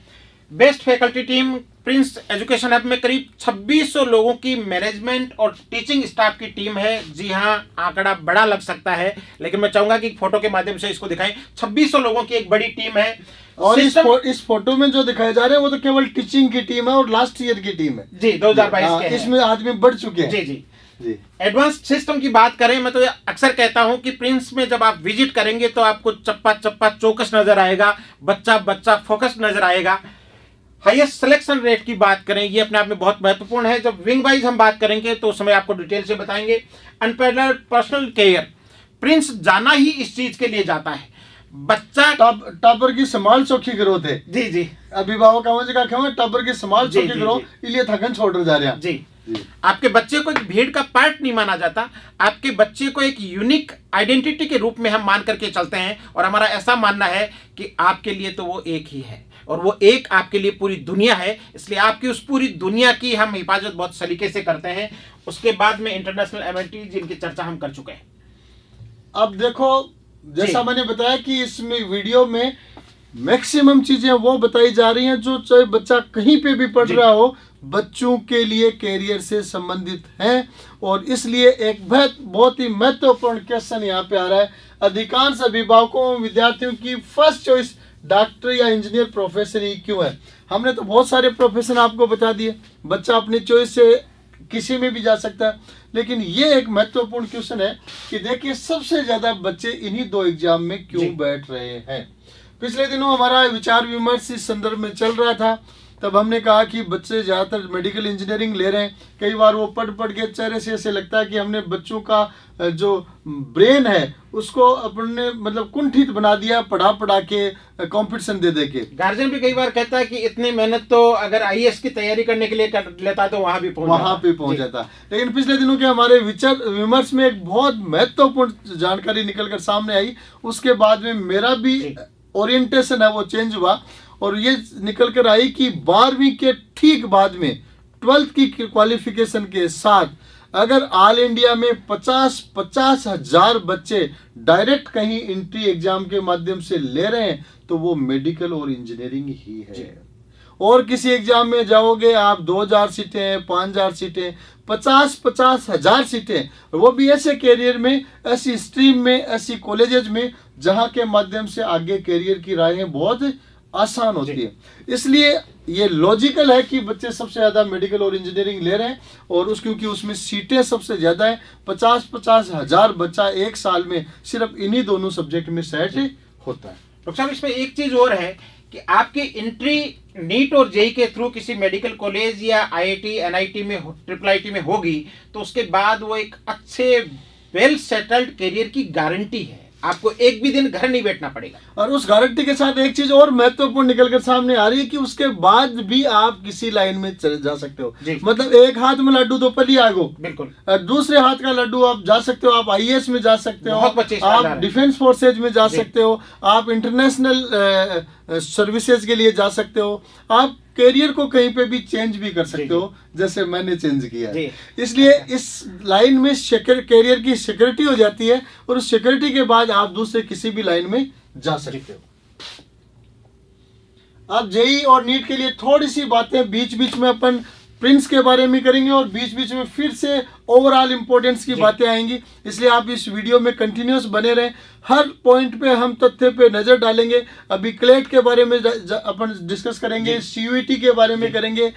A: best faculty team Prince education hub में करीब 2600 लोगों की मैनेजमेंट और टीचिंग स्टाफ की टीम है। जी हाँ, आंकड़ा बड़ा लग सकता है, लेकिन मैं चाहूंगा कि फोटो के माध्यम से इसको दिखाएं। 2600 लोगों की एक बड़ी टीम है।
B: और इस फोटो में जो दिखाए जा रहे हैं वो तो केवल टीचिंग की टीम है और लास्ट ईयर की टीम है
A: जी, 2022 के।
B: इसमें आदमी बढ़ चुके हैं।
A: जी जी जी। एडवांस सिस्टम की बात करें, मैं तो अक्सर कहता हूं कि प्रिंस में जब आप विजिट करेंगे तो आपको चप्पा चप्पा चौकस नजर आएगा, बच्चा बच्चा फोकस नजर आएगा। हाईएस्ट सिलेक्शन रेट की बात करें, ये अपने आप में बहुत महत्वपूर्ण है। जब विंग वाइज हम बात करेंगे तो उस समय आपको डिटेल से बताएंगे। अनपैरेलल्ड पर्सनल केयर, प्रिंस जाना ही इस चीज के लिए जाता है। बच्चा
B: टॉपर की संभाल चौकी ग्रोथ है।
A: जी जी।
B: अभिभावक का कहना टॉपर की संभाल चौकी ग्रोथ, इसलिए थकन छोड़ जा रहे हैं।
A: जी। आपके बच्चे को एक भीड़ का पार्ट नहीं माना जाता, आपके बच्चे को एक यूनिक आइडेंटिटी के रूप में हम मान करके चलते हैं। और हमारा ऐसा मानना है कि आपके लिए तो वो एक ही है, और वो एक आपके लिए पूरी दुनिया है। इसलिए आपकी उस पूरी दुनिया की हम हिफाजत बहुत सलीके से करते हैं। उसके बाद में इंटरनेशनल एमिनिटीज जिनकी चर्चा हम कर चुके हैं।
B: अब देखो, जैसा मैंने बताया कि इसमें वीडियो में मैक्सिमम चीजें वो बताई जा रही हैं जो चाहे बच्चा कहीं पे भी पढ़ रहा हो, बच्चों के लिए कैरियर से संबंधित हैं। और इसलिए एक बहुत ही महत्वपूर्ण क्वेश्चन यहाँ पे आ रहा है। अधिकांश अभिभावकों विद्यार्थियों की फर्स्ट चॉइस डॉक्टर या इंजीनियर प्रोफेशन ही क्यों है? हमने तो बहुत सारे प्रोफेशन आपको बता दिए, बच्चा अपनी चॉइस से किसी में भी जा सकता है। लेकिन ये एक महत्वपूर्ण क्वेश्चन है कि देखिए सबसे ज्यादा बच्चे इन्हीं दो एग्जाम में क्यों बैठ रहे हैं। पिछले दिनों हमारा विचार विमर्श इस संदर्भ में चल रहा था, तब हमने कहा कि बच्चे ज़्यादातर मेडिकल इंजीनियरिंग ले रहे हैं। कई बार वो पढ़ के चेहरे से ऐसे लगता है कि हमने बच्चों का जो ब्रेन है उसको अपने मतलब कुंठित बना दिया, पढ़ा के कंपटीशन दे के।
A: गार्जियन भी कई बार कहता है कि इतनी मेहनत तो अगर आईएएस की तैयारी करने के लिए कर लेता तो वहां भी पहुंच जाता।
B: लेकिन पिछले दिनों के हमारे विचार विमर्श में एक बहुत महत्वपूर्ण जानकारी निकल कर सामने आई। उसके बाद में मेरा भी ओरिएंटेशन है वो चेंज हुआ, और ये निकल कर आई कि 12वीं के ठीक बाद में 12th की क्वालिफिकेशन के साथ अगर ऑल इंडिया में 50 हजार बच्चे डायरेक्ट कहीं एंट्री एग्जाम के माध्यम से ले रहे हैं तो वो मेडिकल और इंजीनियरिंग ही है। और किसी एग्जाम में जाओगे आप 2000 सीटें, 5000 सीटें, 50 हजार सीटें, वो भी ऐसे कैरियर में, ऐसी स्ट्रीम में, ऐसी कॉलेजेस में जहां के माध्यम से आगे कैरियर की राहें बहुत आसान होती है। इसलिए ये लॉजिकल है कि बच्चे सबसे ज्यादा मेडिकल और इंजीनियरिंग ले रहे हैं, और क्योंकि उसमें सीटें सबसे ज्यादा है। 50 हजार बच्चा एक साल में सिर्फ इन्हीं दोनों सब्जेक्ट में सेट होता है।
A: डॉक्टर साहब, इसमें एक चीज और है कि आपकी एंट्री नीट और जेई के थ्रू किसी मेडिकल कॉलेज या आईआईटी, एनआईटी में, ट्रिपल आईटी में होगी तो उसके बाद वो एक अच्छे वेल सेटल्ड करियर की गारंटी है। आपको एक भी दिन घर नहीं बैठना पड़ेगा।
B: और उस गारंटी के साथ एक चीज और महत्वपूर्ण निकलकर सामने आ रही है कि उसके बाद भी आप किसी लाइन में चले जा सकते हो। मतलब एक हाथ में लड्डू तो पली आगो, बिल्कुल, दूसरे हाथ का लड्डू आप जा सकते हो। आप आईएएस में जा सकते हो, आप डिफेंस फोर्सेज में जा सकते हो, आप इंटरनेशनल सर्विसेज के लिए जा सकते हो, आप कैरियर को कहीं पे भी चेंज भी कर सकते हो, जैसे मैंने चेंज किया है। इसलिए इस लाइन में कैरियर की सिक्योरिटी हो जाती है, और उस सिक्योरिटी के बाद आप दूसरे किसी भी लाइन में जा सकते हो। अब जेई और नीट के लिए थोड़ी सी बातें बीच बीच में अपन प्रिंस के बारे में करेंगे और बीच बीच में फिर से ओवरऑल इंपॉर्टेंस की बातें आएंगी। इसलिए आप इस वीडियो में कंटिन्यूस बने रहें, हर पॉइंट पे हम तथ्य पे नजर डालेंगे। अभी क्लेट के बारे में अपन डिस्कस करेंगे, सीयूईटी के बारे में करेंगे,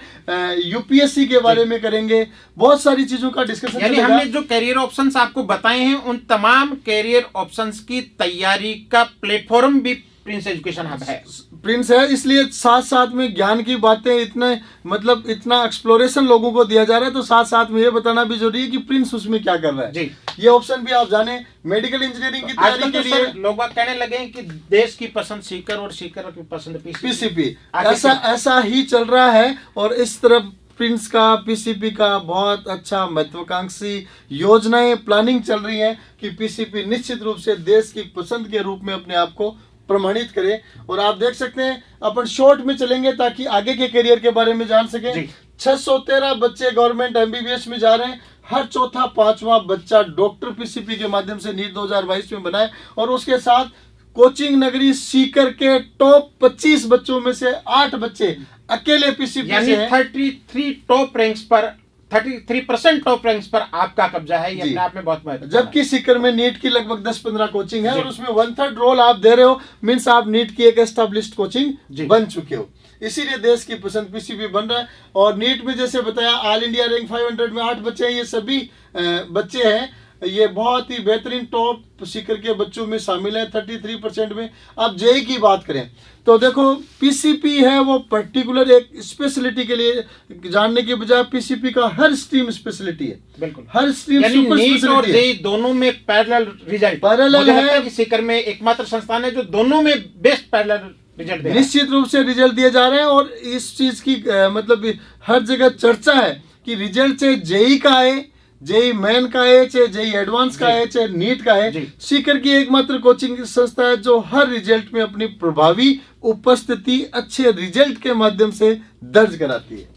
B: यूपीएससी के बारे में करेंगे, बहुत सारी चीजों का डिस्कशन
A: यानी हमने जो कैरियर ऑप्शंस आपको बताए हैं उन तमाम कैरियर ऑप्शंस की तैयारी का प्लेटफॉर्म भी प्रिंस एजुकेशन हब है।
B: प्रिंस है, इसलिए साथ साथ में ज्ञान की बातें इतने मतलब इतना एक्सप्लोरेशन लोगों को दिया जा रहा है, तो साथ साथ में ये बताना भी जरूरी है कि प्रिंस उसमें क्या कर रहा है जी। ये ऑप्शन भी आप जाने। मेडिकल इंजीनियरिंग की तैयारी के लिए
A: लोग कहने लगे हैं कि देश की पसंद सीकर और सीकर की पसंद
B: पीसीपी, ऐसा ही चल रहा है। और इस तरफ प्रिंस का, पीसीपी का बहुत अच्छा महत्वाकांक्षी योजनाएं प्लानिंग चल रही है कि पीसीपी निश्चित रूप से देश की पसंद के रूप में अपने आप को प्रमाणित करे। और आप देख सकते हैं अपन शॉर्ट में चलेंगे ताकि आगे के करियर के बारे में जान सकें। 613 बच्चे गवर्नमेंट एमबीबीएस में जा रहे हैं, हर चौथा पांचवा बच्चा डॉक्टर पीसीपी के माध्यम से नीट 2022 में बना है। और उसके साथ कोचिंग नगरी सीकर के टॉप 25 बच्चों में से 8 बच्चे अकेले पीसीपी से हैं।
A: 33 टॉप रैंक्स पर 33% टॉप रैंक्स पर आपका कब्जा है, ये अपने आप में बहुत महत्वपूर्ण।
B: जबकि सीकर में नीट की लगभग 10-15 कोचिंग है और उसमें 1/3 रोल आप दे रहे हो, मींस आप नीट की एक एस्टैब्लिश्ड कोचिंग बन चुके हो। इसीलिए देश की पसंद पीसीपी बन रहा है। और नीट में जैसे बताया ऑल इंडिया रैंक 500 में 8 बच्चे हैं, ये सभी बच्चे हैं, ये बहुत ही बेहतरीन टॉप सीकर के बच्चों में शामिल है 33% में। अब जेई की बात करें तो देखो पीसीपी है वो पर्टिकुलर एक स्पेशलिटी के लिए जानने के बजाय पीसीपी का हर स्ट्रीम स्पेशलिटी है, बिल्कुल हर स्ट्रीम सुपर स्पेशलिटी है।
A: जेई दोनों में पैरेलल रिजल्ट
B: पैरेलल है
A: कि सीकर में एकमात्र संस्थान है जो दोनों में बेस्ट पैरेलल रिजल्ट दे रहा है।
B: निश्चित रूप से रिजल्ट दिए जा रहे हैं और इस चीज की मतलब हर जगह चर्चा है कि रिजल्ट चाहे जेई का आए, जेई मेन का है, चाहे जेई एडवांस का है, चाहे नीट का है, सीकर की एकमात्र कोचिंग संस्था है जो हर रिजल्ट में अपनी प्रभावी उपस्थिति अच्छे रिजल्ट के माध्यम से दर्ज कराती है।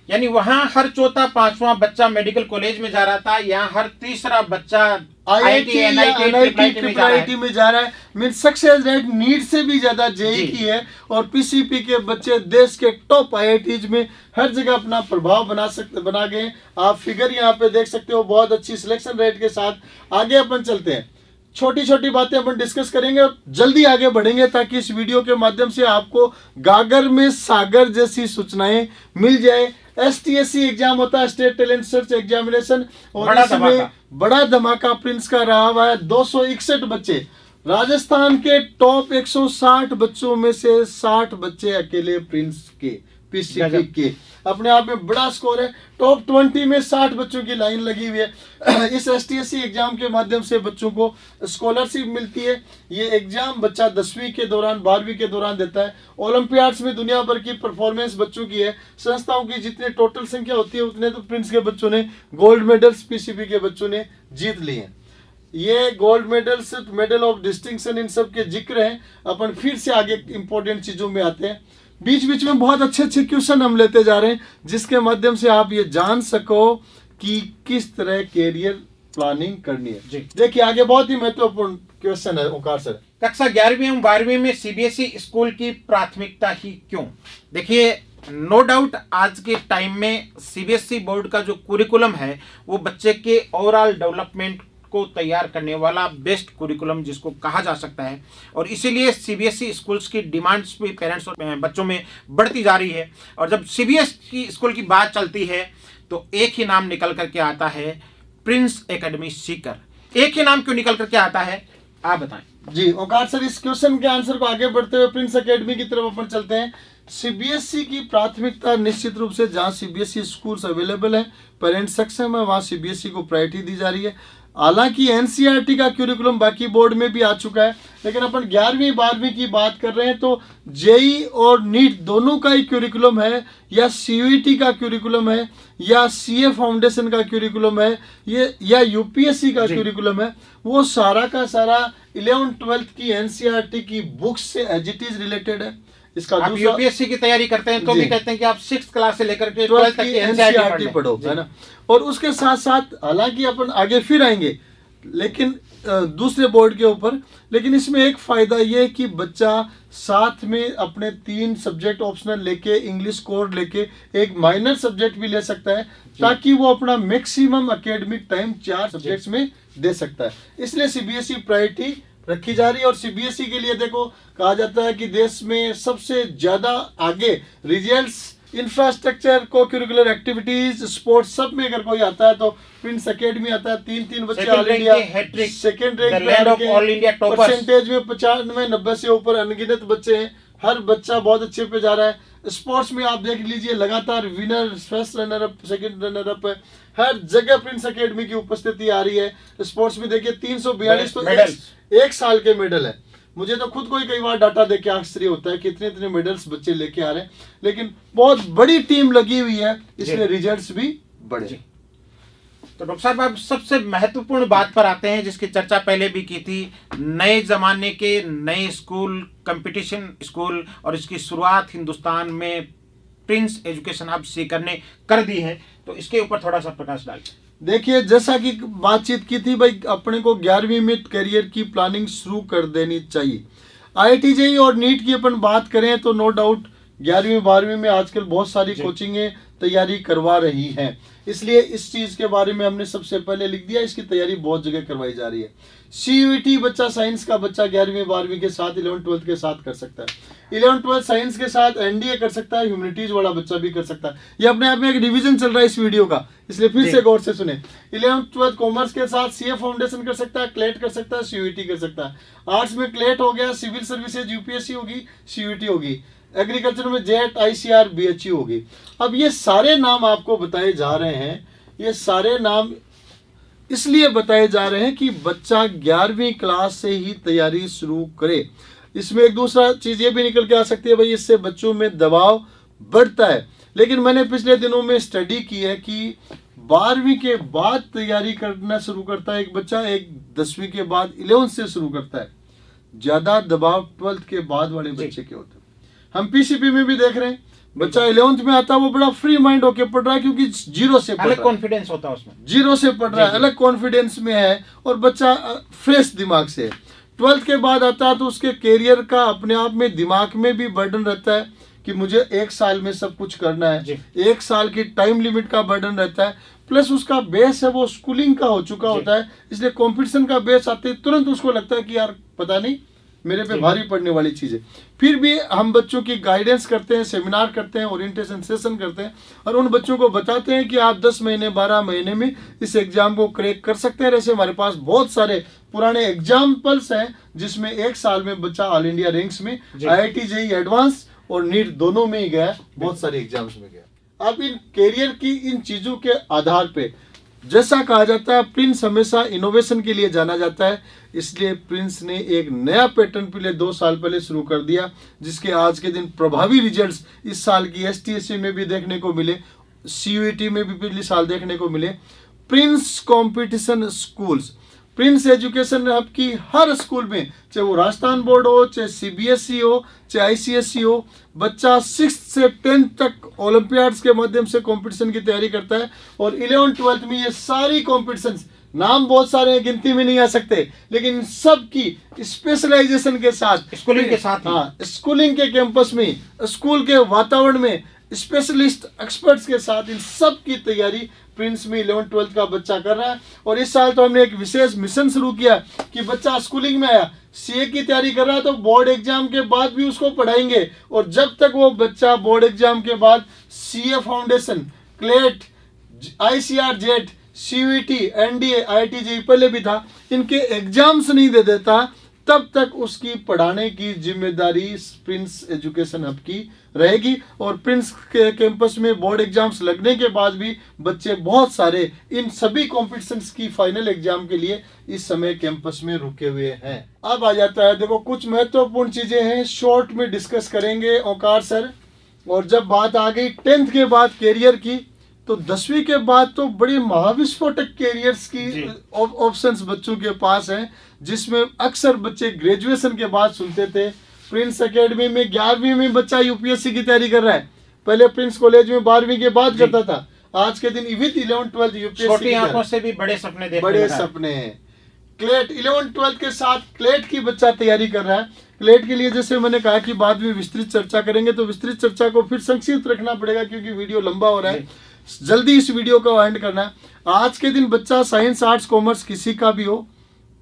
A: यानी वहां हर चौथा पांचवा बच्चा मेडिकल कॉलेज में जा रहा था, यहाँ हर तीसरा बच्चा
B: आईआईटी एनआईटी में जा रहा है। मीन सक्सेस रेट नीट से भी ज्यादा जेई की है और पीसीपी के बच्चे देश के टॉप आईआईटीज में हर जगह अपना प्रभाव बना गए। आप फिगर यहाँ पे देख सकते हो, बहुत अच्छी सिलेक्शन रेट के साथ। आगे अपन चलते हैं, छोटी छोटी बातें अपन डिस्कस करेंगे और जल्दी आगे बढ़ेंगे ताकि इस वीडियो के माध्यम से आपको गागर में सागर जैसी सूचनाएं मिल जाए। एसटीएससी एग्जाम होता है, स्टेट टैलेंट सर्च एग्जामिनेशन, और इसमें बड़ा धमाका प्रिंस का रहा हुआ है। 261 बच्चे, राजस्थान के टॉप 160 बच्चों में से 60 बच्चे अकेले प्रिंस के पीसीपी के, अपने आप में बड़ा स्कोर है। टॉप 20 में 60 बच्चों की लाइन लगी हुई है। इस एसटीएससी एग्जाम के माध्यम से बच्चों को स्कॉलरशिप मिलती है। ये एग्जाम बच्चा 10वीं के दौरान 12वीं के दौरान देता है। ओलंपियाड्स में दुनिया भर की परफॉर्मेंस बच्चों की है। संस्थाओं की जितनी टोटल संख्या होती है उतने तो प्रिंस के बच्चों ने गोल्ड मेडल्स पीसीपी के बच्चों ने जीत लिए हैं। ये gold medals, medal of distinction, इन सब के जिक्र हैं। अपन फिर से आगे इंपॉर्टेंट चीजों में आते हैं। बीच बीच में बहुत अच्छे अच्छे क्वेश्चन हम लेते जा रहे हैं जिसके माध्यम से आप ये जान सको कि किस तरह कैरियर प्लानिंग करनी है। जी देखिए आगे बहुत ही महत्वपूर्ण क्वेश्चन है ओंकार सर।
A: कक्षा 11वीं एवं 12वीं में सीबीएसई स्कूल की प्राथमिकता ही क्यों? देखिए नो डाउट आज के टाइम में सीबीएसई बोर्ड का जो कुरिकुलम है वो बच्चे के ओवरऑल डेवलपमेंट को तैयार करने वाला बेस्ट कुरिकुलम जिसको कहा जा सकता है, और इसीलिए सीबीएसई स्कूल्स की डिमांड्स भी पेरेंट्स और बच्चों में बढ़ती जा रही है। और जब सीबीएसई स्कूल की बात चलती है तो एक ही नाम निकल करके आता है, प्रिंस एकेडमी सीकर। एक ही नाम क्यों निकल करके आता है आप बताएं।
B: जी ओंकार सर, इस क्वेश्चन के आंसर को आगे बढ़ते हुए प्रिंस एकेडमी की तरफ अपन चलते हैं। सीबीएसई की प्राथमिकता निश्चित रूप से जहां सीबीएसई स्कूल्स अवेलेबल है, पेरेंट्स सक्षम है, वहां सीबीएसई को प्रायोरिटी दी जा रही है। हालांकि एनसीईआरटी का क्यूरिकुलम बाकी बोर्ड में भी आ चुका है, लेकिन अपन 11वीं 12वीं की बात कर रहे हैं तो जेई और नीट दोनों का ही क्यूरिकुलम है, या सीयूईटी का क्यूरिकुलम है, या सीए फाउंडेशन का क्यूरिकुलम है, ये या यूपीएससी का क्यूरिकुलम है, वो सारा का सारा 11th-12th की एनसीईआरटी की बुक्स से एज इट इज रिलेटेड है।
A: इसका आप यूपीएससी की तैयारी करते हैं तो भी कहते हैं कि आप 6th क्लास से लेकर के 12th तक की एनसीईआरटी
B: पढ़ो, है ना। और उसके साथ साथ हालांकि अपन आगे फिर आएंगे, लेकिन दूसरे बोर्ड के ऊपर। लेकिन इसमें एक फायदा ये है कि बच्चा साथ में अपने 3 सब्जेक्ट ऑप्शनल लेके, इंग्लिश कोर लेके एक माइनर सब्जेक्ट भी ले सकता है, ताकि वो अपना मैक्सिमम एकेडमिक टाइम 4 सब्जेक्ट्स में दे सकता है। इसलिए सीबीएसई प्रायोरिटी रखी जा रही है। और सीबीएसई के लिए देखो कहा जाता है कि देश में सबसे ज्यादा आगे रिजल्ट्स, इंफ्रास्ट्रक्चर, को करिकुलर एक्टिविटीज, स्पोर्ट्स सब में अगर कोई आता है तो प्रिंस एकेडमी आता है। 3 बच्चे all India second rank percentage में 95-90 से ऊपर अनगिनत बच्चे हैं। हर बच्चा बहुत अच्छे पे जा रहा है। स्पोर्ट्स में आप देख लीजिए लगातार winner, first runner up, second runner up है। हर जगह प्रिंस एकेडमी की उपस्थिति आ रही है। स्पोर्ट्स में देखिए 342 तो एक साल के मेडल है। मुझे तो खुद को ही कई बार डाटा देख के आश्चर्य होता है कि इतने मेडल्स बच्चे लेके आ रहे हैं। लेकिन बहुत बड़ी टीम लगी हुई है, इसलिए रिजल्ट्स भी बढ़े।
A: तो डॉक्टर साहब आप सबसे महत्वपूर्ण बात पर आते हैं, जिसकी चर्चा पहले भी की थी। नए जमाने के नए स्कूल, कंपटीशन स्कूल, और इसकी शुरुआत हिंदुस्तान में प्रिंस एजुकेशन हब सीकर ने कर दी है। तो इसके ऊपर थोड़ा सा प्रकाश डालिए।
B: देखिए, जैसा कि बातचीत की थी भाई, अपने को 11वीं में करियर की प्लानिंग शुरू कर देनी चाहिए। IIT JEE और नीट की अपन बात करें तो नो डाउट 11वीं 12वीं में आजकल बहुत सारी कोचिंगें तैयारी करवा रही हैं। इसलिए इस चीज के बारे में हमने सबसे पहले लिख दिया, इसकी तैयारी बहुत जगह करवाई जा रही है। CUET बच्चा, साइंस का बच्चा 11वीं 12वीं के साथ 11th 12th के साथ कर सकता है। 11th 12th साइंस के साथ NDA कर सकता है, ह्यूमैनिटीज वाला बच्चा भी कर सकता है। ये अपने आप में एक रिवीजन चल रहा है इस वीडियो का, इसलिए फिर से गौर से सुने। 11th 12th कॉमर्स के साथ CA फाउंडेशन कर सकता है, क्लेट कर सकता है, CUET कर सकता है। आर्ट्स में क्लेट हो गया, सिविल सर्विसेज UPSC होगी, CUET होगी। एग्रीकल्चर में JET, ICR, BHE होगी। अब ये सारे नाम आपको बताए जा रहे हैं, ये सारे नाम इसलिए बताए जा रहे हैं कि बच्चा 11वीं क्लास से ही तैयारी शुरू करे। इसमें एक दूसरा चीज ये भी निकल के आ सकती है भाई, इससे बच्चों में दबाव बढ़ता है। लेकिन मैंने पिछले दिनों में स्टडी की है कि 12वीं के बाद तैयारी करना शुरू करता है एक बच्चा, एक 10वीं के बाद 11th से शुरू करता है। ज्यादा दबाव 12th के बाद वाले बच्चे के होते हैं। हम PCP में भी देख रहे हैं, बच्चा 11th में आता है, वो बड़ा फ्री माइंड होके पढ़ रहा है, क्योंकि जीरो से
A: अलग कॉन्फिडेंस होता है उसमें,
B: जीरो से पढ़ रहा है, अलग कॉन्फिडेंस में है और बच्चा फ्रेश दिमाग से है। 12th के बाद आता है तो उसके कैरियर का अपने आप में दिमाग में भी बर्डन रहता है कि मुझे 1 साल में सब कुछ करना है, 1 साल की टाइम लिमिट का बर्डन रहता है। प्लस उसका बेस है वो स्कूलिंग का हो चुका होता है, इसलिए कंपटीशन का बेस आते ही तुरंत उसको लगता है कि यार पता नहीं मेरे पे भारी पड़ने वाली चीज है। फिर भी हम बच्चों की गाइडेंस करते हैं, सेमिनार करते हैं, ओरिएंटेशन सेशन करते हैं और उन बच्चों को बताते हैं कि आप 10 महीने 12 महीने में इस एग्जाम को क्रैक कर सकते हैं। ऐसे हमारे पास बहुत सारे पुराने एग्जाम्पल्स हैं जिसमें 1 साल में बच्चा ऑल इंडिया रैंक्स में IIT JEE एडवांस और नीट दोनों में ही गया, बहुत सारे एग्जाम्स में गया। अब इन कैरियर की इन चीजों के आधार पे, जैसा कहा जाता है प्रिंस हमेशा इनोवेशन के लिए जाना जाता है, इसलिए प्रिंस ने एक नया पैटर्न पहले 2 साल पहले शुरू कर दिया, जिसके आज के दिन प्रभावी रिजल्ट्स इस साल की STSC में भी देखने को मिले, CUET में भी पिछले साल देखने को मिले। Prince competition schools, Prince education hub की हर स्कूल में, चाहे वो राजस्थान बोर्ड हो, चाहे CBSE हो, चाहे ICSE हो, बच्चा 6th से 10th तक ओलंपियाड्स के माध्यम से कंपटीशन की तैयारी करता है। और 11th 12th में ये सारी कॉम्पिटिशन्स, नाम बहुत सारे हैं, गिनती में नहीं आ सकते, लेकिन सब की स्पेशलाइजेशन के साथ,
A: स्कूलिंग के साथ,
B: हाँ, स्कूलिंग के कैंपस में, स्कूल के वातावरण में, स्पेशलिस्ट एक्सपर्ट्स के साथ इन सब की तैयारी प्रिंस में 11th 12th का बच्चा कर रहा है। और इस साल तो हमने एक विशेष मिशन शुरू किया कि बच्चा स्कूलिंग में आया, CA की तैयारी कर रहा है, तो बोर्ड एग्जाम के बाद भी उसको पढ़ाएंगे। और जब तक वो बच्चा बोर्ड एग्जाम के बाद CA foundation, CLAT, ICR, JET, CUET, NDA, IIT JEE पहले भी था, इनके एग्जाम्स नहीं दे देता, तब तक उसकी पढ़ाने की जिम्मेदारी प्रिंस एजुकेशन हब की रहेगी। और प्रिंस के कैंपस में बोर्ड एग्जाम्स लगने के बाद भी बच्चे बहुत सारे इन सभी कॉम्पिटिशन्स की फाइनल एग्जाम के लिए इस समय कैंपस में रुके हुए हैं। अब आ जाता है, देखो कुछ महत्वपूर्ण चीजें हैं, शॉर्ट में डिस्कस करेंगे ओंकार सर। और जब बात आ गई 10th के बाद कैरियर की, तो 10वीं के बाद तो बड़ी महाविस्फोटक कैरियर्स की ऑप्शंस बच्चों के पास हैं, जिसमें अक्सर बच्चे ग्रेजुएशन के बाद सुनते थे। प्रिंस एकेडमी में 11वीं में बच्चा UPSC की तैयारी कर रहा है, पहले प्रिंस कॉलेज में 12वीं के बाद करता था, आज के दिन विद 11th 12th UPSC
A: छोटी आंखों से भी बड़े सपने देखने
B: बड़े सपने हैं। क्लेट 11th-12th के साथ क्लेट की बच्चा तैयारी कर रहा है। क्लेट के लिए जैसे मैंने कहा कि बाद में विस्तृत चर्चा करेंगे, तो विस्तृत चर्चा को फिर संक्षिप्त रखना पड़ेगा क्योंकि वीडियो लंबा हो रहा है। जल्दी इस वीडियो को एंड करना है। आज के दिन बच्चा साइंस, आर्ट्स, कॉमर्स किसी का भी हो,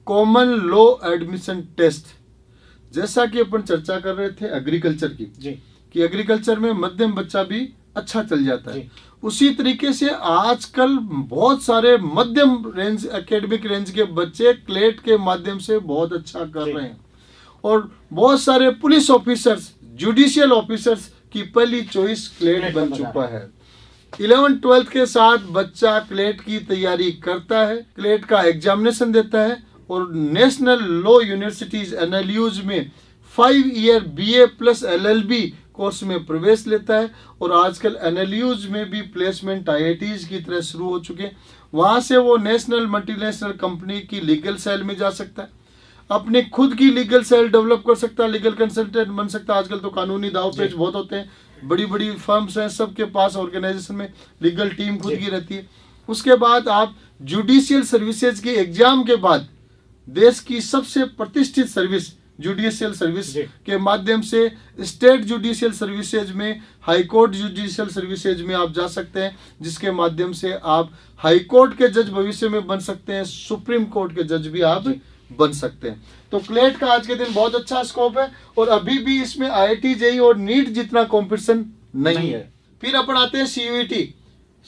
B: कॉमन लॉ एडमिशन टेस्ट, जैसा कि अपन चर्चा कर रहे थे एग्रीकल्चर की कि एग्रीकल्चर में मध्यम बच्चा भी अच्छा चल जाता है, उसी तरीके से आजकल बहुत सारे मध्यम रेंज एकेडमिक रेंज के बच्चे क्लेट के माध्यम से बहुत अच्छा कर रहे हैं और बहुत सारे पुलिस ऑफिसर्स, जुडिशियल ऑफिसर्स की पहली चॉइस क्लेट बन चुका है। 11th-12th के साथ बच्चा क्लेट की तैयारी करता है, क्लेट का एग्जामिनेशन देता है और नेशनल लॉ यूनिवर्सिटीज NLUs में 5 year BA plus LLB course में प्रवेश लेता है और आजकल NLUs में भी प्लेसमेंट IITs की तरह शुरू हो चुके हैं। वहाँ से वो नेशनल मल्टीनेशनल कंपनी की लीगल सेल में जा सकता है, अपने खुद की लीगल सेल डेवलप कर सकता है, लीगल कंसल्टेंट बन सकता है। आजकल तो कानूनी दाव पेच बहुत होते हैं, बड़ी बड़ी फर्म्स हैं, सबके पास ऑर्गेनाइजेशन में लीगल टीम खुद की रहती है। उसके बाद आप जुडिशियल सर्विसेज के एग्जाम के बाद देश की सबसे प्रतिष्ठित सर्विस जुडिशियल सर्विस के माध्यम से स्टेट जुडिशियल सर्विसेज में, हाई कोर्ट जुडिशियल सर्विसेज में आप जा सकते हैं, जिसके माध्यम से आप हाई कोर्ट के जज भविष्य में बन सकते हैं, सुप्रीम कोर्ट के जज भी आप बन सकते हैं। तो क्लेट का आज के दिन बहुत अच्छा स्कोप है और अभी भी इसमें IIT JEE और नीट जितना कंपटीशन नहीं है। फिर अपन आते हैं CUET।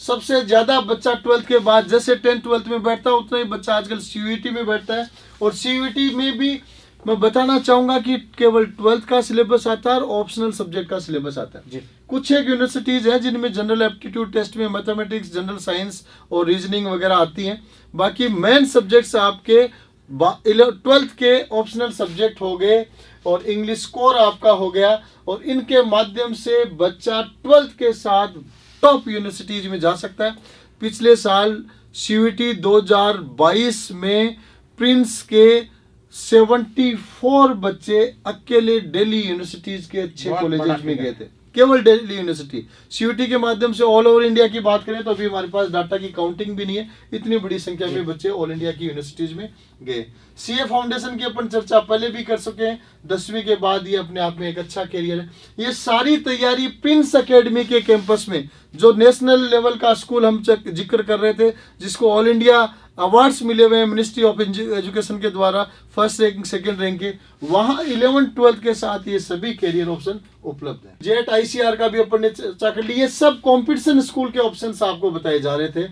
B: सबसे ज्यादा बच्चा 12th के बाद, जैसे 10th-12th में बैठता है उतना ही बच्चा आजकल CUET में बैठता है और CUET में भी मैं बताना चाहूंगा कि केवल 12th का सिलेबस आता है और ऑप्शनल सब्जेक्ट का सिलेबस आता है। कुछ एक यूनिवर्सिटीज हैं जिनमें जनरल एप्टीट्यूड टेस्ट में मैथमेटिक्स, जनरल साइंस और रीजनिंग वगैरह आती हैं। बाकी मेन सब्जेक्ट्स आपके 12th के ऑप्शनल सब्जेक्ट हो गए और इंग्लिश कोर आपका हो गया और इनके माध्यम से बच्चा 12th के साथ टॉप यूनिवर्सिटीज में जा सकता है। पिछले साल CUET 2022 में प्रिंस के 74 बच्चे अकेले दिल्ली यूनिवर्सिटीज के अच्छे कॉलेजेस में गए थे, केवल दिल्ली यूनिवर्सिटी। CUET के माध्यम से ऑल ओवर इंडिया की बात करें तो अभी हमारे पास डाटा की काउंटिंग भी नहीं है, इतनी बड़ी संख्या में बच्चे ऑल इंडिया की यूनिवर्सिटीज में गए। CA फाउंडेशन की अपन चर्चा पहले भी कर सके हैं, 10वीं के बाद ये अपने आप में एक अच्छा करियर है। ये सारी तैयारी प्रिंस एकेडमी के कैंपस में, जो नेशनल लेवल का स्कूल हम जिक्र कर रहे थे, जिसको ऑल इंडिया अवार्ड्स मिले हुए हैं मिनिस्ट्री ऑफ एजुकेशन के द्वारा, फर्स्ट रैंक, सेकंड रैंक के, वहाँ 11th-12th के साथ ये सभी कैरियर ऑप्शन उपलब्ध है। JET ICR का भी अपन ने चर्चा कर ली। ये सब कॉम्पिटिशन स्कूल के ऑप्शन आपको बताए जा रहे थे।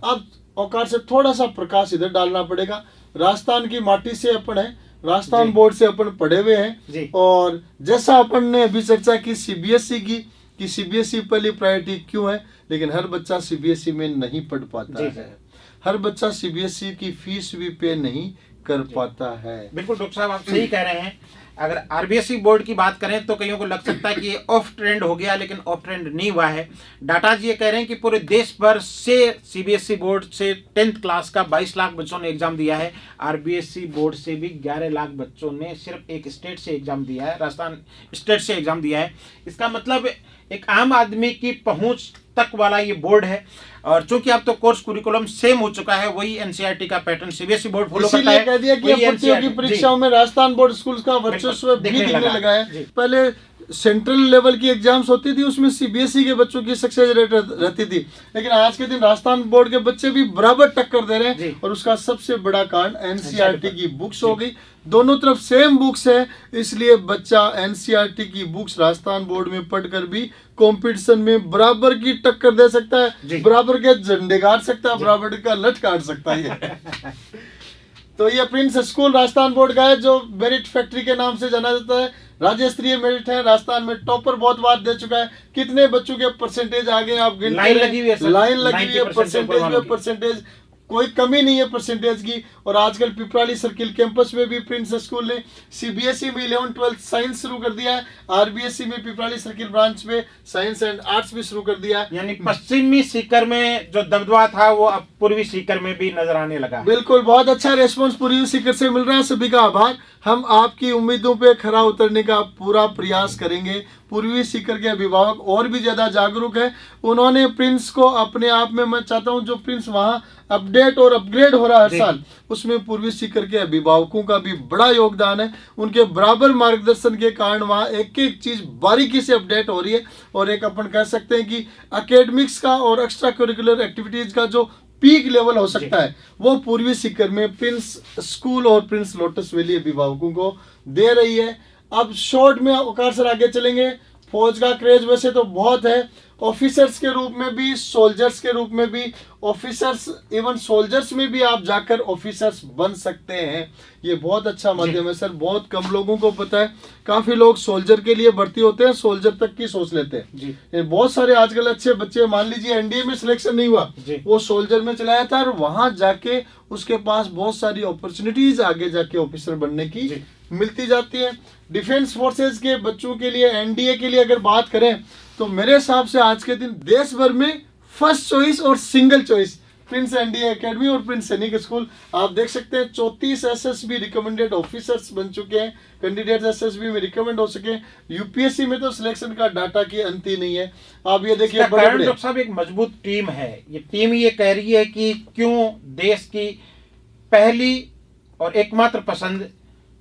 B: अब औकात से थोड़ा सा प्रकाश इधर डालना पड़ेगा। राजस्थान की माटी से अपन है, राजस्थान बोर्ड से अपन पढ़े हुए हैं और जैसा अपन ने अभी चर्चा की CBSE की कि CBSE पहली प्रायोरिटी क्यों है, लेकिन हर बच्चा CBSE में नहीं पढ़ पाता है, हर बच्चा CBSE की फीस भी पे नहीं कर पाता है।
A: बिल्कुल डॉक्टर साहब, आप सही कह रहे हैं। अगर RBSE बोर्ड की बात करें तो कईयों को लग सकता है कि ये ऑफ ट्रेंड हो गया, लेकिन ऑफ ट्रेंड नहीं हुआ है। डाटा जी ये कह रहे हैं कि पूरे देश भर से CBSE बोर्ड से 10th क्लास का 22 लाख बच्चों ने एग्जाम दिया है। RBSE बोर्ड से भी 11 लाख बच्चों ने सिर्फ एक स्टेट से एग्जाम दिया है, राजस्थान स्टेट से एग्जाम दिया है। इसका मतलब एक आम आदमी की पहुंच तक वाला ये बोर्ड है और चूंकि अब तो कोर्स कुरिकुलम सेम हो चुका है, वही NCERT का पैटर्न CBSE बोर्ड फॉलो करता है।
B: कह दिया कि प्रतियोगी परीक्षाओं में राजस्थान बोर्ड स्कूल्स का वर्चस्व भी दिखने लगा है। पहले सेंट्रल लेवल की एग्जाम्स होती थी, उसमें CBSE के बच्चों की सक्सेस रेट रहती थी, लेकिन आज के दिन राजस्थान बोर्ड के बच्चे भी बराबर टक्कर दे रहे हैं और उसका सबसे बड़ा कारण NCERT की बुक्स हो गई। दोनों तरफ सेम बुक्स है, इसलिए बच्चा NCERT की बुक्स राजस्थान बोर्ड में पढ़कर भी कंपटीशन में बराबर की टक्कर दे सकता है, बराबर के झंडे गाड़ सकता है, बराबर का लट काट सकता है। तो ये प्रिंस स्कूल राजस्थान बोर्ड का है, जो मेरिट फैक्ट्री के नाम से जाना जाता है। राज्य स्तरीय मेरिट है, राजस्थान में टॉपर बहुत बार दे चुका है। कितने बच्चों के परसेंटेज आ गए आप गिनते
A: लाइन लगी हुई है
B: परसेंटेज में, परसेंटेज कोई कमी नहीं है परसेंटेज की। और आजकल पिपराली सर्किल कैंपस में भी प्रिंस स्कूल ने CBSE में 11th-12th साइंस शुरू कर दिया है, RBSE में पिपराली सर्किल ब्रांच में साइंस एंड आर्ट्स भी शुरू कर दिया है।
A: यानी पश्चिमी सीकर में जो दबदबा था वो अब पूर्वी सीकर में भी नजर आने लगा।
B: बिल्कुल, बहुत अच्छा रेस्पॉन्स पूर्वी सीकर से मिल रहा है। सभी का आभार। हम आपकी उम्मीदों पे खरा उतरने का पूरा प्रयास करेंगे। पूर्वी सीकर के अभिभावक और भी ज़्यादा जागरूक है। उन्होंने प्रिंस को अपने आप में, मैं चाहता हूं जो प्रिंस वहाँ अपडेट और अपग्रेड हो रहा है हर साल, उसमें पूर्वी सीकर के अभिभावकों का भी बड़ा योगदान है। उनके बराबर मार्गदर्शन के कारण वहाँ एक एक चीज़ बारीकी से अपडेट हो रही है। और एक अपन कह सकते हैं कि एकेडमिक्स का और एक्स्ट्रा करिकुलर एक्टिविटीज़ का जो पीक लेवल हो सकता है वो पूर्वी सीकर में प्रिंस स्कूल और प्रिंस लोटस वैली अभिभावकों को दे रही है। अब शॉर्ट में औकार सर आगे चलेंगे। फौज का क्रेज वैसे तो बहुत है, ऑफिसर्स के रूप में भी, सोल्जर्स के रूप में भी, ऑफिसर्स इवन सोल्जर्स में भी आप जाकर ऑफिसर्स बन सकते हैं। ये बहुत अच्छा माध्यम है सर, बहुत कम लोगों को पता है। काफी लोग सोल्जर के लिए भर्ती होते हैं, सोल्जर तक की सोच लेते हैं जी। बहुत सारे आजकल अच्छे बच्चे, मान लीजिए एनडीए में सिलेक्शन नहीं हुआ, वो सोल्जर में चला जाता है और वहां जाके उसके पास बहुत सारी अपॉर्चुनिटीज आगे जाके ऑफिसर बनने की मिलती जाती है। डिफेंस फोर्सेज के बच्चों के लिए, एनडीए के लिए अगर बात करें तो मेरे हिसाब से आज के दिन देश भर में फर्स्ट चॉइस और single choice Prince NDA academy और प्रिंस सैनिक स्कूल। आप देख सकते हैं 34 एसएसबी रिकमेंडेड ऑफिसर्स बन चुके हैं, कैंडिडेट्स एसएसबी में रिकमेंड हो सके। यूपीएससी में तो सिलेक्शन का डाटा की अंत ही नहीं है। आप ये देखिए,
A: डॉक्टर साहब एक मजबूत टीम है। ये टीम ये कह रही है कि क्यों देश की पहली और एकमात्र पसंद